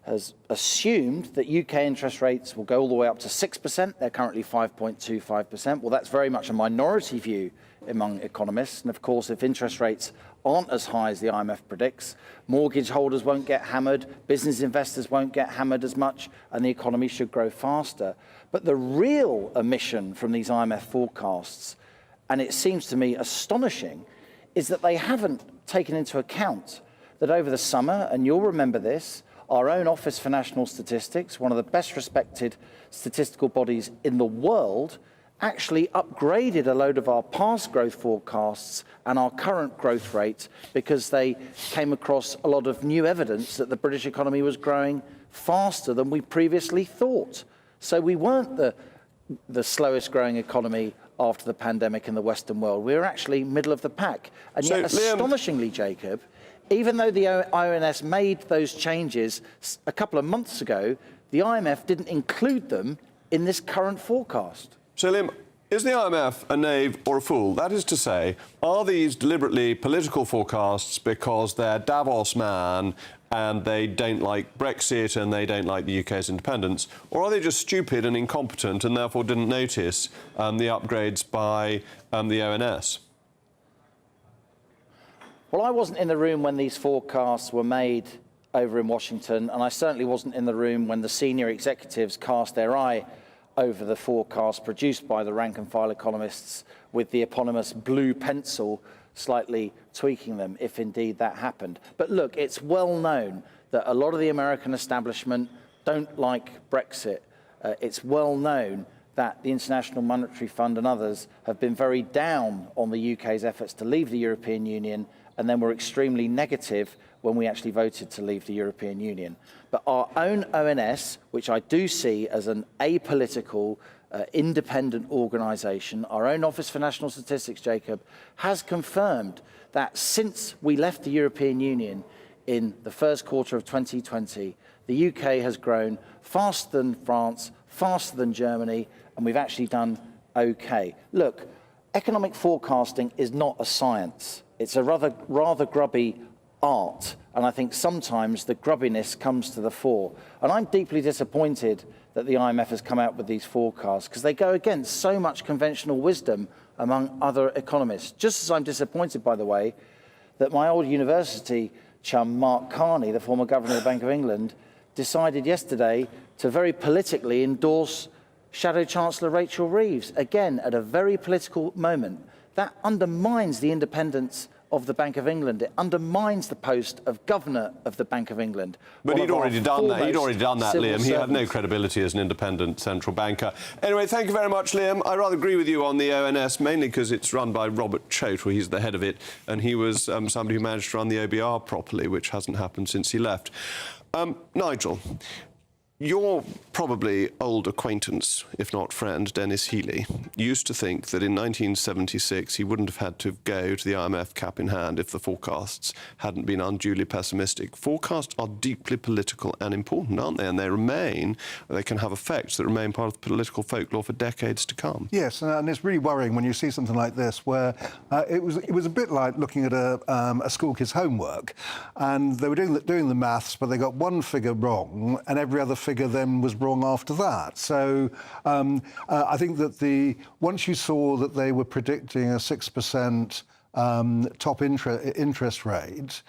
Speaker 21: has assumed that UK interest rates will go all the way up to 6%. They're currently 5.25%. Well, that's very much a minority view among economists. And of course, if interest rates aren't as high as the IMF predicts, mortgage holders won't get hammered, business investors won't get hammered as much, and the economy should grow faster. But the real omission from these IMF forecasts, and it seems to me astonishing, is that they haven't taken into account that over the summer, and you'll remember this, our own Office for National Statistics, one of the best respected statistical bodies in the world, actually upgraded a load of our past growth forecasts and our current growth rate because they came across a lot of new evidence that the British economy was growing faster than we previously thought. So we weren't the slowest growing economy after the pandemic in the Western world. We were actually middle of the pack. And yet, astonishingly, Jacob, even though the ONS made those changes a couple of months ago, the IMF didn't include them in this current forecast.
Speaker 7: So, Liam, is the IMF a knave or a fool? That is to say, are these deliberately political forecasts because they're Davos man and they don't like Brexit and they don't like the UK's independence, or are they just stupid and incompetent and therefore didn't notice the upgrades by the ONS?
Speaker 21: Well, I wasn't in the room when these forecasts were made over in Washington, and I certainly wasn't in the room when the senior executives cast their eye over the forecast produced by the rank-and-file economists with the eponymous blue pencil slightly tweaking them, if indeed that happened. But look, it's well known that a lot of the American establishment don't like Brexit. It's well known that the International Monetary Fund and others have been very down on the UK's efforts to leave the European Union, and then were extremely negative when we actually voted to leave the European Union. But our own ONS, which I do see as an apolitical, independent organisation, our own Office for National Statistics, Jacob, has confirmed that since we left the European Union in the first quarter of 2020, the UK has grown faster than France, faster than Germany, and we've actually done okay. Look, economic forecasting is not a science. It's a rather grubby art, and I think sometimes the grubbiness comes to the fore. And I'm deeply disappointed that the IMF has come out with these forecasts because they go against so much conventional wisdom among other economists. Just as I'm disappointed, by the way, that my old university chum, Mark Carney, the former governor of the Bank of England, decided yesterday to very politically endorse Shadow Chancellor Rachel Reeves, again, at a very political moment. That undermines the independence of the Bank of England. It undermines the post of governor of the Bank of England.
Speaker 7: But he'd already done that. He'd already done that, Liam. He had no credibility as an independent central banker. Anyway, thank you very much, Liam. I rather agree with you on the ONS, mainly because it's run by Robert Choate, where he's the head of it, and he was somebody who managed to run the OBR properly, which hasn't happened since he left. Nigel, your probably old acquaintance, if not friend, Dennis Healey, used to think that in 1976 he wouldn't have had to go to the IMF cap in hand if the forecasts hadn't been unduly pessimistic. Forecasts are deeply political and important, aren't they? And they can have effects that remain part of political folklore for decades to come.
Speaker 11: Yes, and it's really worrying when you see something like this, where it was a bit like looking at a school kid's homework, and they were doing the maths, but they got one figure wrong, and every other figure then was wrong after that. So I think that once you saw that they were predicting a 6% top interest rate,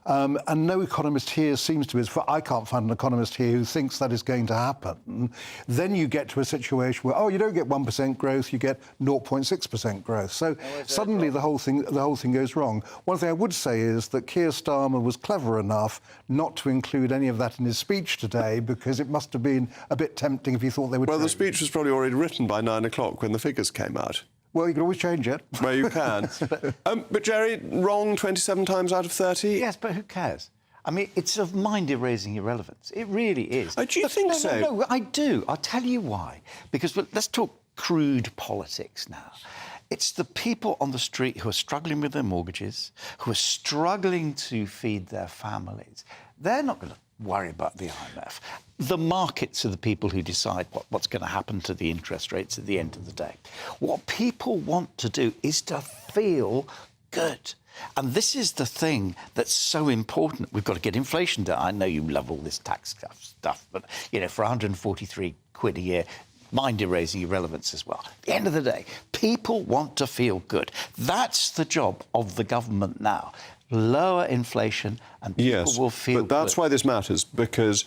Speaker 11: and no economist here seems to I can't find an economist here who thinks that is going to happen, then you get to a situation where, you don't get 1% growth, you get 0.6% growth. So suddenly the whole thing goes wrong. One thing I would say is that Keir Starmer was clever enough not to include any of that in his speech today, because it must have been a bit tempting if he thought they would.
Speaker 7: Well, the speech was probably already written by 9 o'clock when the figures came out.
Speaker 11: Well, you can always change it.
Speaker 7: Well, you can. But, Jerry, wrong 27 times out of 30?
Speaker 12: Yes, but who cares? I mean, it's of mind-erasing irrelevance. It really is.
Speaker 7: Oh, do you think so?
Speaker 12: No, I do. I'll tell you why. Because let's talk crude politics now. It's the people on the street who are struggling with their mortgages, who are struggling to feed their families. They're not going to worry about the IMF. The markets are the people who decide what's going to happen to the interest rates at the end of the day. What people want to do is to feel good. And this is the thing that's so important. We've got to get inflation down. I know you love all this tax stuff, but, you know, for 143 quid a year, mind erasing irrelevance as well. At the end of the day, people want to feel good. That's the job of the government now. Lower inflation and people will feel
Speaker 7: good. But that's why this matters, because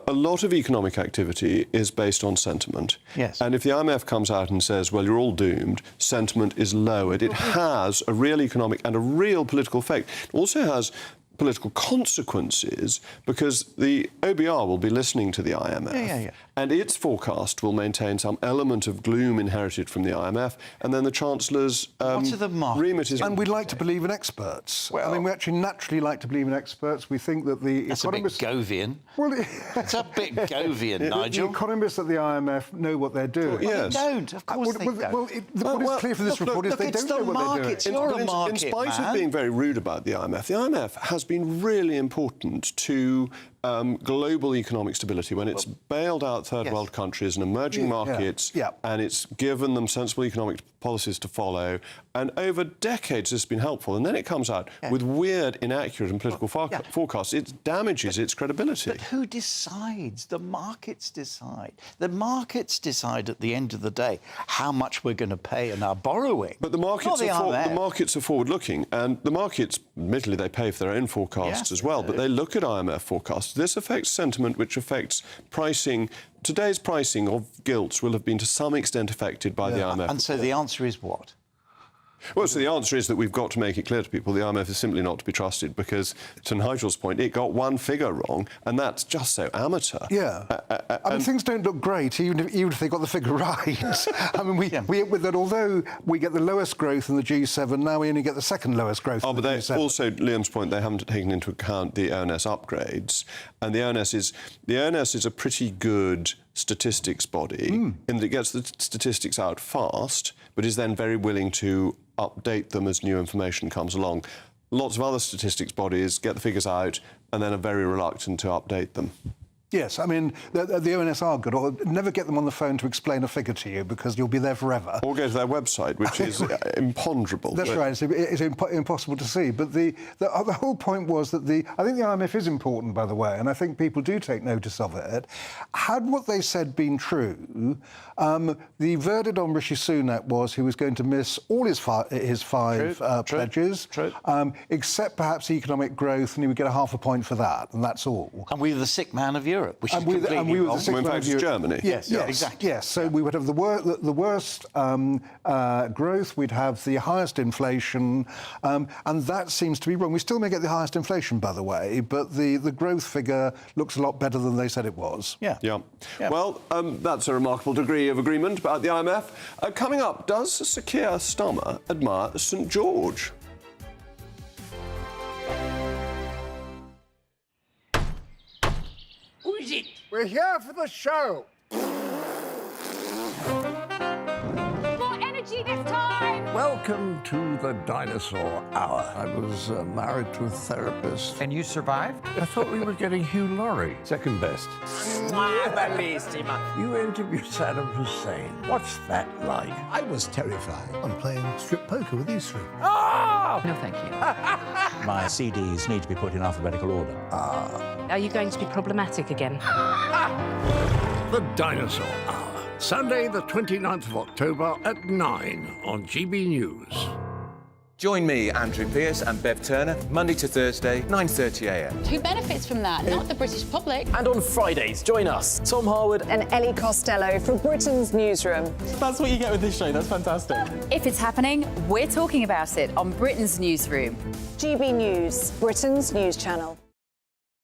Speaker 7: a lot of economic activity is based on sentiment.
Speaker 12: Yes.
Speaker 7: And if the IMF comes out and says, well, you're all doomed, sentiment is lowered, it has a real economic and a real political effect. It also has political consequences, because the OBR will be listening to the IMF, and its forecast will maintain some element of gloom inherited from the IMF, and then the Chancellor's remit is...
Speaker 11: And we like to believe in experts. Well, I mean, we actually naturally like to believe in experts. We think that the economists...
Speaker 12: That's a bit Govian.
Speaker 11: Well,
Speaker 12: it's a bit Govian, Nigel.
Speaker 11: The economists at the IMF know what they're doing.
Speaker 12: Well, they don't. Of course they don't.
Speaker 11: What is clear from this report is they don't know what they're doing.
Speaker 12: You're a market,
Speaker 7: in spite of being very rude about the IMF has been really important to global economic stability when it's bailed out third world countries and emerging markets, and it's given them sensible economic policies to follow. And over decades, it's been helpful. And then it comes out with weird, inaccurate and political forecasts. It damages its credibility.
Speaker 12: But who decides? The markets decide. The markets decide at the end of the day how much we're going to pay in our borrowing.
Speaker 7: But the markets are forward-looking, and the markets, admittedly, they pay for their own forecasts as well, but they look at IMF forecasts. This affects sentiment, which affects pricing. Today's pricing of gilts will have been to some extent affected by the IMF.
Speaker 12: And so the answer is what?
Speaker 7: Well, so the answer is that we've got to make it clear to people the IMF is simply not to be trusted, because, to Nigel's point, it got one figure wrong, and that's just so amateur.
Speaker 11: Yeah. I mean, things don't look great, even if they got the figure right. I mean, although we get the lowest growth in the G7, now we only get the second lowest growth in the G7.
Speaker 7: Also, Liam's point, they haven't taken into account the ONS upgrades, and the ONS is a pretty good statistics body in that it gets the statistics out fast, but is then very willing to update them as new information comes along. Lots of other statistics bodies get the figures out and then are very reluctant to update them.
Speaker 11: Yes, I mean, the ONS are good. Or never get them on the phone to explain a figure to you, because you'll be there forever.
Speaker 7: Or go to their website, which is imponderable.
Speaker 11: That's right. It's impossible to see. But the whole point was that I think the IMF is important, by the way, and I think people do take notice of it. Had what they said been true, the verdict on Rishi Sunak was he was going to miss all his five pledges, except perhaps economic growth, and he would get a half a point for that, and that's all.
Speaker 12: And we were the sick man of Europe, which
Speaker 11: and we were the sick man of Europe.
Speaker 7: Germany.
Speaker 11: Yes, exactly. Yes, so we would have the worst growth, we'd have the highest inflation, and that seems to be wrong. We still may get the highest inflation, by the way, but the growth figure looks a lot better than they said it was.
Speaker 7: Yeah. Well, that's a remarkable degree of agreement about the IMF. Coming up, does Sir Keir Starmer admire St George?
Speaker 1: Who is it? We're here for the show.
Speaker 16: More energy this time!
Speaker 1: Welcome to the Dinosaur Hour. I was married to a therapist.
Speaker 6: And you survived?
Speaker 1: I thought we were getting Hugh Laurie, second best. You interviewed Saddam Hussein. What's that like?
Speaker 3: I was terrified. I'm playing strip poker with these three.
Speaker 1: Oh!
Speaker 6: No, thank you.
Speaker 4: My CDs need to be put in alphabetical order.
Speaker 16: Are you going to be problematic again?
Speaker 1: The Dinosaur Hour. Sunday, the 29th of October at 9 on GB News.
Speaker 14: Join me, Andrew Pearce and Bev Turner, Monday to Thursday, 9:30 a.m.
Speaker 15: Who benefits from that? Not the British public.
Speaker 2: And on Fridays, join us, Tom Harwood
Speaker 9: And Ellie Costello from Britain's Newsroom.
Speaker 2: That's what you get with this show. That's fantastic.
Speaker 15: If it's happening, we're talking about it on Britain's Newsroom.
Speaker 9: GB News, Britain's news channel.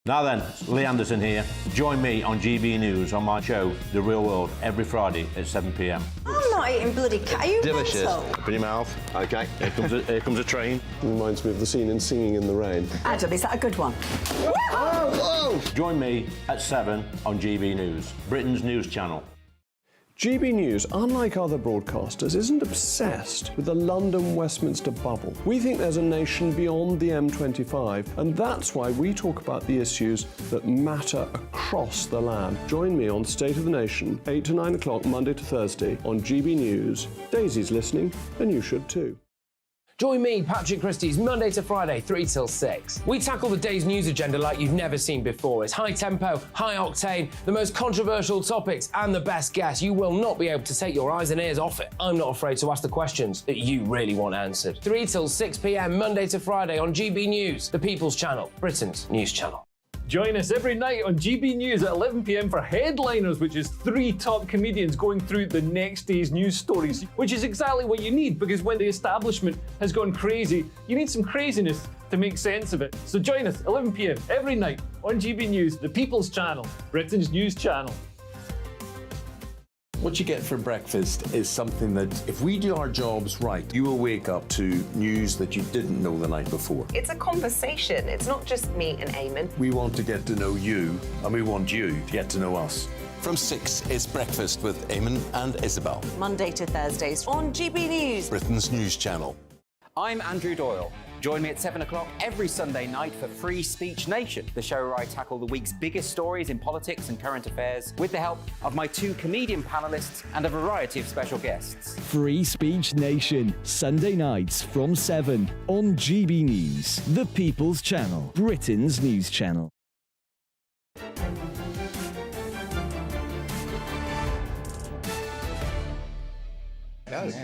Speaker 4: Now then, Lee Anderson here. Join me on GB News on my show, The Real World, every Friday at 7 p.m.
Speaker 15: I'm not eating bloody cat. Are you
Speaker 4: Delicious.
Speaker 15: mental?
Speaker 4: Open your mouth. OK, here comes a train.
Speaker 7: Reminds me of the scene in Singing in the Rain.
Speaker 15: Adam, is that a good one?
Speaker 4: Whoa! Join me at 7 on GB News, Britain's news channel.
Speaker 7: GB News, unlike other broadcasters, isn't obsessed with the London-Westminster bubble. We think there's a nation beyond the M25, and that's why we talk about the issues that matter across the land. Join me on State of the Nation, 8 to 9 o'clock, Monday to Thursday, on GB News. Daisy's listening, and you should too.
Speaker 10: Join me, Patrick Christie's, Monday to Friday, 3 till 6. We tackle the day's news agenda like you've never seen before. It's high tempo, high octane, the most controversial topics, and the best guests. You will not be able to take your eyes and ears off it. I'm not afraid to ask the questions that you really want answered. 3 till 6 p.m, Monday to Friday on GB News, the People's Channel, Britain's news channel.
Speaker 5: Join us every night on GB News at 11 p.m. for Headliners, which is 3 top comedians going through the next day's news stories, which is exactly what you need, because when the establishment has gone crazy, you need some craziness to make sense of it. So join us 11 p.m. every night on GB News, the People's Channel, Britain's news channel.
Speaker 13: What you get for breakfast is something that, if we do our jobs right, you will wake up to news that you didn't know the night before.
Speaker 18: It's a conversation. It's not just me and Eamon.
Speaker 13: We want to get to know you, and we want you to get to know us.
Speaker 19: From 6, it's Breakfast with Eamon and Isabel.
Speaker 18: Monday to Thursdays on GB News,
Speaker 19: Britain's news channel.
Speaker 6: I'm Andrew Doyle. Join me at 7 o'clock every Sunday night for Free Speech Nation, the show where I tackle the week's biggest stories in politics and current affairs with the help of my 2 comedian panellists and a variety of special guests.
Speaker 8: Free Speech Nation, Sunday nights from 7 on GB News, the People's Channel, Britain's news channel.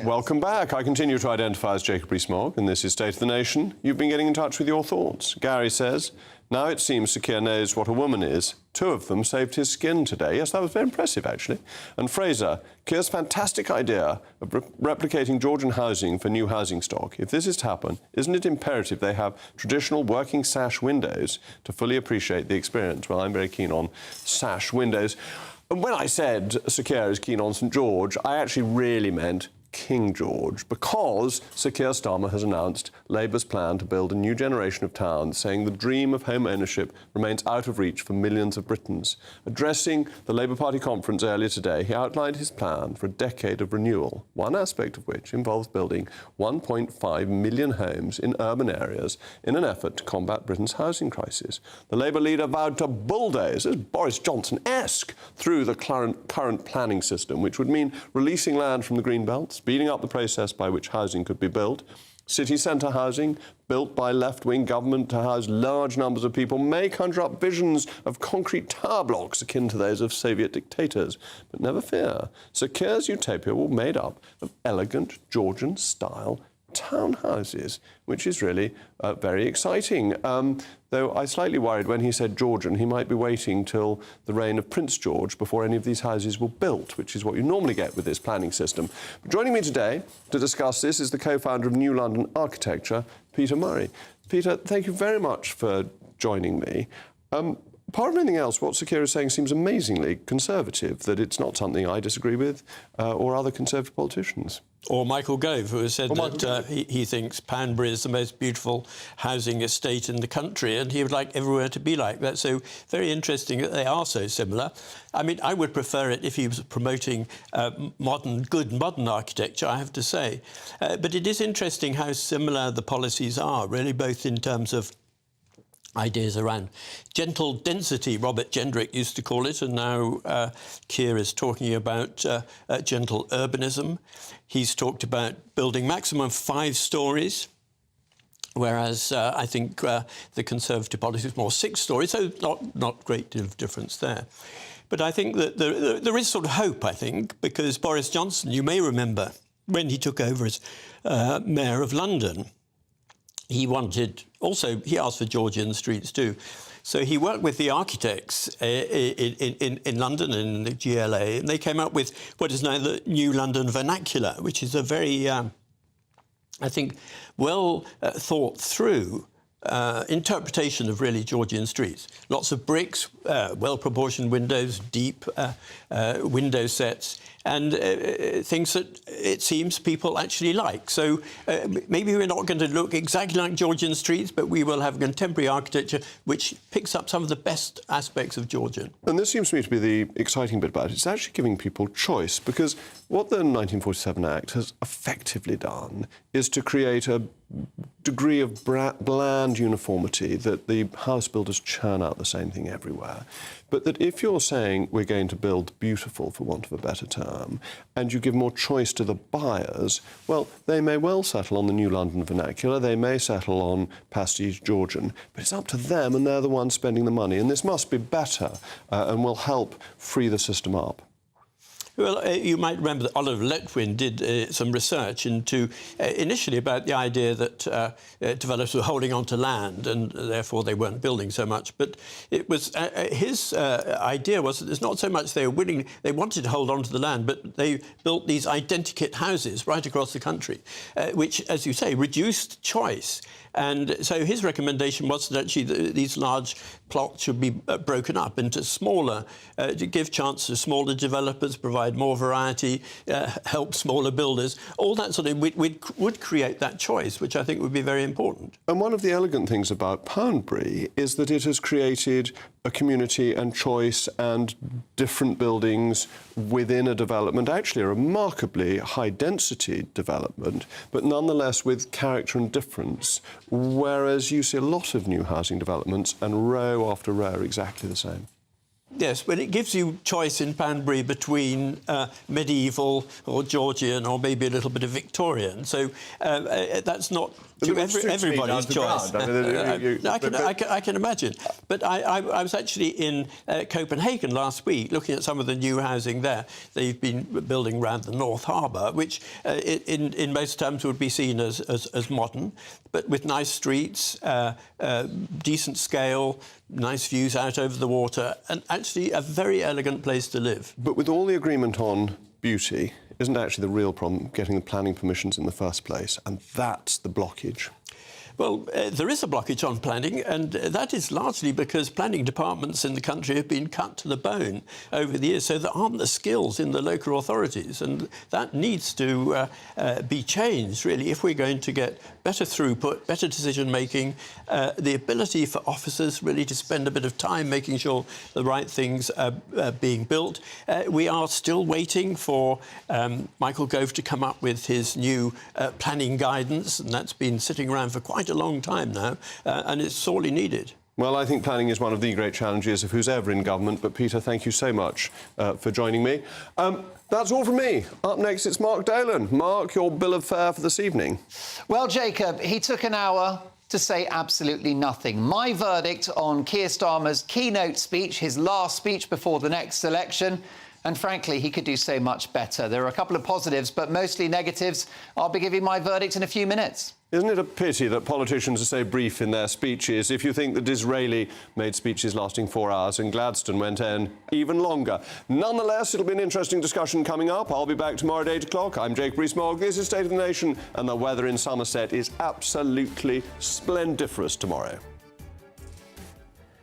Speaker 7: Welcome back. I continue to identify as Jacob Rees-Mogg, and this is State of the Nation. You've been getting in touch with your thoughts. Gary says, now it seems Sir Keir knows what a woman is. 2 of them saved his skin today. Yes, that was very impressive, actually. And Fraser, Keir's fantastic idea of replicating Georgian housing for new housing stock. If this is to happen, isn't it imperative they have traditional working sash windows to fully appreciate the experience? Well, I'm very keen on sash windows. And when I said Sir Keir is keen on St George, I actually really meant King George, because Sir Keir Starmer has announced Labour's plan to build a new generation of towns, saying the dream of home ownership remains out of reach for millions of Britons. Addressing the Labour Party conference earlier today, he outlined his plan for a decade of renewal, one aspect of which involves building 1.5 million homes in urban areas in an effort to combat Britain's housing crisis. The Labour leader vowed to bulldoze, as Boris Johnson-esque, through the current planning system, which would mean releasing land from the green belts, speeding up the process by which housing could be built. City centre housing, built by left-wing government to house large numbers of people, may conjure up visions of concrete tower blocks akin to those of Soviet dictators. But never fear, Sir Keir's utopia will be made up of elegant Georgian-style townhouses, which is really very exciting. Though I slightly worried when he said Georgian, he might be waiting till the reign of Prince George before any of these houses were built, which is what you normally get with this planning system. But joining me today to discuss this is the co-founder of New London Architecture, Peter Murray. Peter, thank you very much for joining me. Apart from anything else, what Sir Keir is saying seems amazingly conservative, that it's not something I disagree with or other Conservative politicians.
Speaker 20: Or Michael Gove, who has said that he thinks Panbury is the most beautiful housing estate in the country, and he would like everywhere to be like that. So very interesting that they are so similar. I mean, I would prefer it if he was promoting good modern architecture, I have to say. But it is interesting how similar the policies are, really, both in terms of ideas around gentle density, Robert Gendrick used to call it, and now Keir is talking about gentle urbanism. He's talked about building maximum 5 stories, whereas I think the Conservative policy is more 6 stories, so not great deal of difference there. But I think that there is sort of hope, I think, because Boris Johnson, you may remember, when he took over as Mayor of London, he asked for Georgian streets too. So he worked with the architects in London and in the GLA, and they came up with what is now the New London Vernacular, which is a very, I think, well thought through interpretation of really Georgian streets. Lots of bricks, well-proportioned windows, deep window sets, and things that it seems people actually like. So maybe we're not going to look exactly like Georgian streets, but we will have contemporary architecture which picks up some of the best aspects of Georgian.
Speaker 7: And this seems to me to be the exciting bit about it. It's actually giving people choice, because what the 1947 Act has effectively done is to create a degree of bland uniformity, that the house builders churn out the same thing everywhere. there. But that if you're saying we're going to build beautiful, for want of a better term, and you give more choice to the buyers, well, they may well settle on the New London vernacular, they may settle on Pastiche Georgian, but it's up to them, and they're the ones spending the money. And this must be better and will help free the system up.
Speaker 20: Well, you might remember that Oliver Letwin did some research into, initially about the idea that developers were holding on to land and therefore they weren't building so much. But it was his idea was that it's not so much they wanted to hold on to the land, but they built these identikit houses right across the country, which, as you say, reduced choice. And so his recommendation was that actually these large plots should be broken up into smaller, to give chance to smaller developers, provide more variety, help smaller builders. All that sort of would create that choice, which I think would be very important.
Speaker 7: And one of the elegant things about Poundbury is that it has created a community and choice and different buildings within a development, actually a remarkably high-density development, but nonetheless with character and difference, whereas you see a lot of new housing developments and row after row are exactly the same.
Speaker 20: Yes, but it gives you choice in Poundbury between medieval or Georgian or maybe a little bit of Victorian. So that's not to everybody's choice. I can imagine. But I was actually in Copenhagen last week looking at some of the new housing there. They've been building around the North Harbour, which in most terms would be seen as modern, but with nice streets, decent scale, nice views out over the water, and actually a very elegant place to live.
Speaker 7: But with all the agreement on beauty, isn't actually the real problem getting the planning permissions in the first place? And that's the blockage.
Speaker 20: Well, there is a blockage on planning, and that is largely because planning departments in the country have been cut to the bone over the years, so there aren't the skills in the local authorities, and that needs to be changed, really, if we're going to get better throughput, better decision-making, the ability for officers really to spend a bit of time making sure the right things are being built. We are still waiting for Michael Gove to come up with his new planning guidance, and that's been sitting around for quite a long time now, and it's sorely needed.
Speaker 7: Well, I think planning is one of the great challenges of who's ever in government, but Peter, thank you so much for joining me. That's all from me. Up next, it's Mark Dolan. Mark, your bill of fare for this evening.
Speaker 17: Well, Jacob, he took an hour to say absolutely nothing. My verdict on Keir Starmer's keynote speech, his last speech before the next election, and frankly, he could do so much better. There are a couple of positives, but mostly negatives. I'll be giving my verdict in a few minutes.
Speaker 7: Isn't it a pity that politicians are so brief in their speeches if you think that Disraeli made speeches lasting 4 hours and Gladstone went in even longer? Nonetheless, it'll be an interesting discussion coming up. I'll be back tomorrow at 8 o'clock. I'm Jake Rees-Mogg. This is State of the Nation, and the weather in Somerset is absolutely splendiferous tomorrow.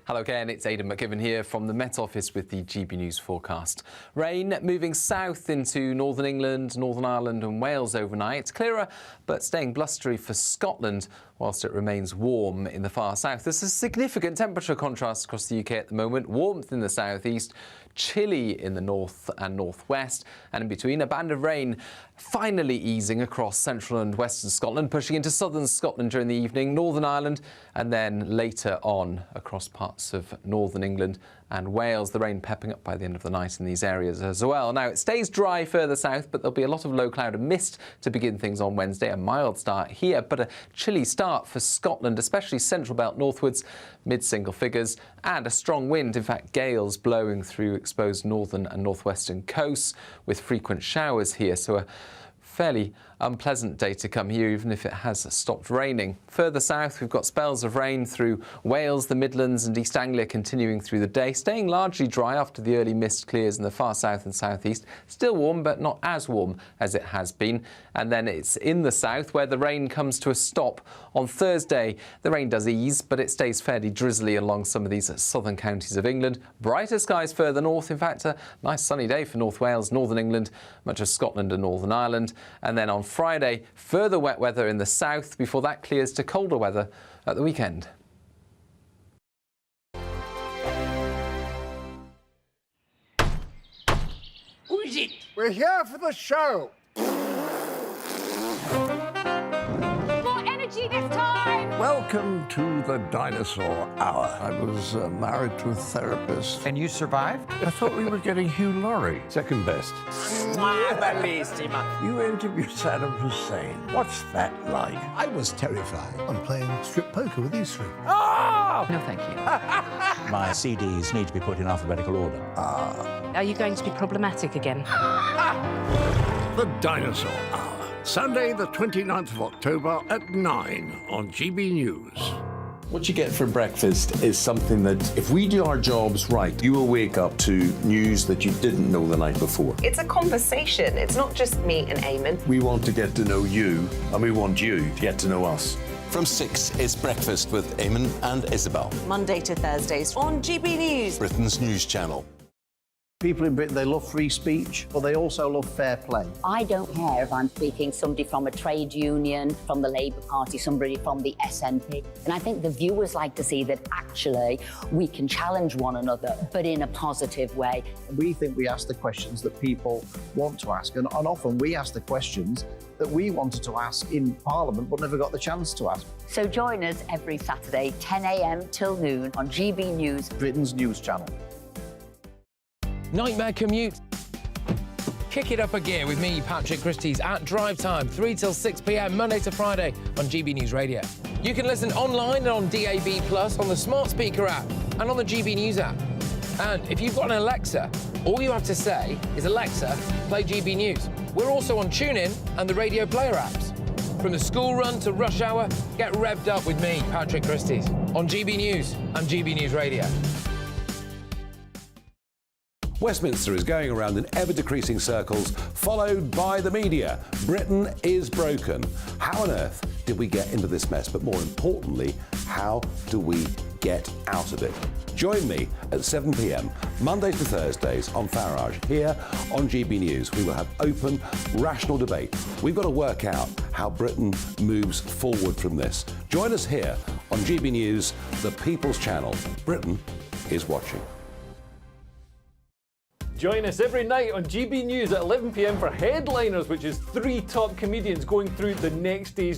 Speaker 22: Hello again, it's Aidan McGibbon here from the Met Office with the GB News forecast. Rain moving south into northern England, Northern Ireland and Wales overnight. Clearer, but staying blustery for Scotland, whilst it remains warm in the far south. There's a significant temperature contrast across the UK at the moment. Warmth in the southeast, chilly in the north and northwest, and in between a band of rain finally easing across central and western Scotland, pushing into southern Scotland during the evening, Northern Ireland, and then later on across parts of northern England and Wales. The rain pepping up by the end of the night in these areas as well. Now, it stays dry further south, but there'll be a lot of low cloud and mist to begin things on Wednesday. A mild start here, but a chilly start for Scotland, especially central belt northwards, mid-single figures, and a strong wind, in fact gales blowing through exposed northern and northwestern coasts with frequent showers here. So a fairly unpleasant day to come here, even if it has stopped raining. Further south, we've got spells of rain through Wales, the Midlands and East Anglia continuing through the day, staying largely dry after the early mist clears in the far south and southeast. Still warm, but not as warm as it has been. And then it's in the south where the rain comes to a stop on Thursday. The rain does ease, but it stays fairly drizzly along some of these southern counties of England. Brighter skies further north. In fact, a nice sunny day for North Wales, Northern England, much of Scotland and Northern Ireland. And then on Friday, further wet weather in the south before that clears to colder weather at the weekend.
Speaker 23: Who is it? We're here for the show.
Speaker 16: More energy this time!
Speaker 1: Welcome to the Dinosaur Hour. I was married to a therapist.
Speaker 11: And you survived?
Speaker 1: I thought we were getting Hugh Laurie.
Speaker 13: Second best.
Speaker 1: You interviewed Saddam Hussein. What's that like?
Speaker 3: I was terrified. I'm playing strip poker with these three.
Speaker 15: No, thank you.
Speaker 11: My CDs need to be put in alphabetical order.
Speaker 15: Are you going to be problematic again?
Speaker 1: The Dinosaur Hour. Sunday, the 29th of October at 9 on GB News.
Speaker 13: What you get for breakfast is something that, if we do our jobs right, you will wake up to news that you didn't know the night before.
Speaker 18: It's a conversation. It's not just me and Eamon.
Speaker 13: We want to get to know you, and we want you to get to know us.
Speaker 19: From 6, it's Breakfast with Eamon and Isabel.
Speaker 18: Monday to Thursdays on GB News.
Speaker 19: Britain's news channel.
Speaker 12: People in Britain, they love free speech, but they also love fair play.
Speaker 21: I don't care if I'm speaking somebody from a trade union, from the Labour Party, somebody from the SNP. And I think the viewers like to see that actually we can challenge one another, but in a positive way.
Speaker 12: We think we ask the questions that people want to ask, and often we ask the questions that we wanted to ask in Parliament but never got the chance to ask.
Speaker 21: So join us every Saturday, 10 a.m. till noon on GB News,
Speaker 12: Britain's news channel.
Speaker 10: Nightmare commute. Kick it up a gear with me, Patrick Christie's, at drive time, 3 till 6 p.m, Monday to Friday on GB News Radio. You can listen online and on DAB+, on the smart speaker app, and on the GB News app. And if you've got an Alexa, all you have to say is, Alexa, play GB News. We're also on TuneIn and the Radio Player apps. From the school run to rush hour, get revved up with me, Patrick Christie's, on GB News and GB News Radio.
Speaker 24: Westminster is going around in ever-decreasing circles, followed by the media. Britain is broken. How on earth did we get into this mess? But more importantly, how do we get out of it? Join me at 7 p.m, Mondays to Thursdays on Farage, here on GB News. We will have open, rational debate. We've got to work out how Britain moves forward from this. Join us here on GB News, the People's Channel. Britain is watching.
Speaker 5: Join us every night on GB News at 11 p.m. for Headliners, which is 3 top comedians going through the next day's news.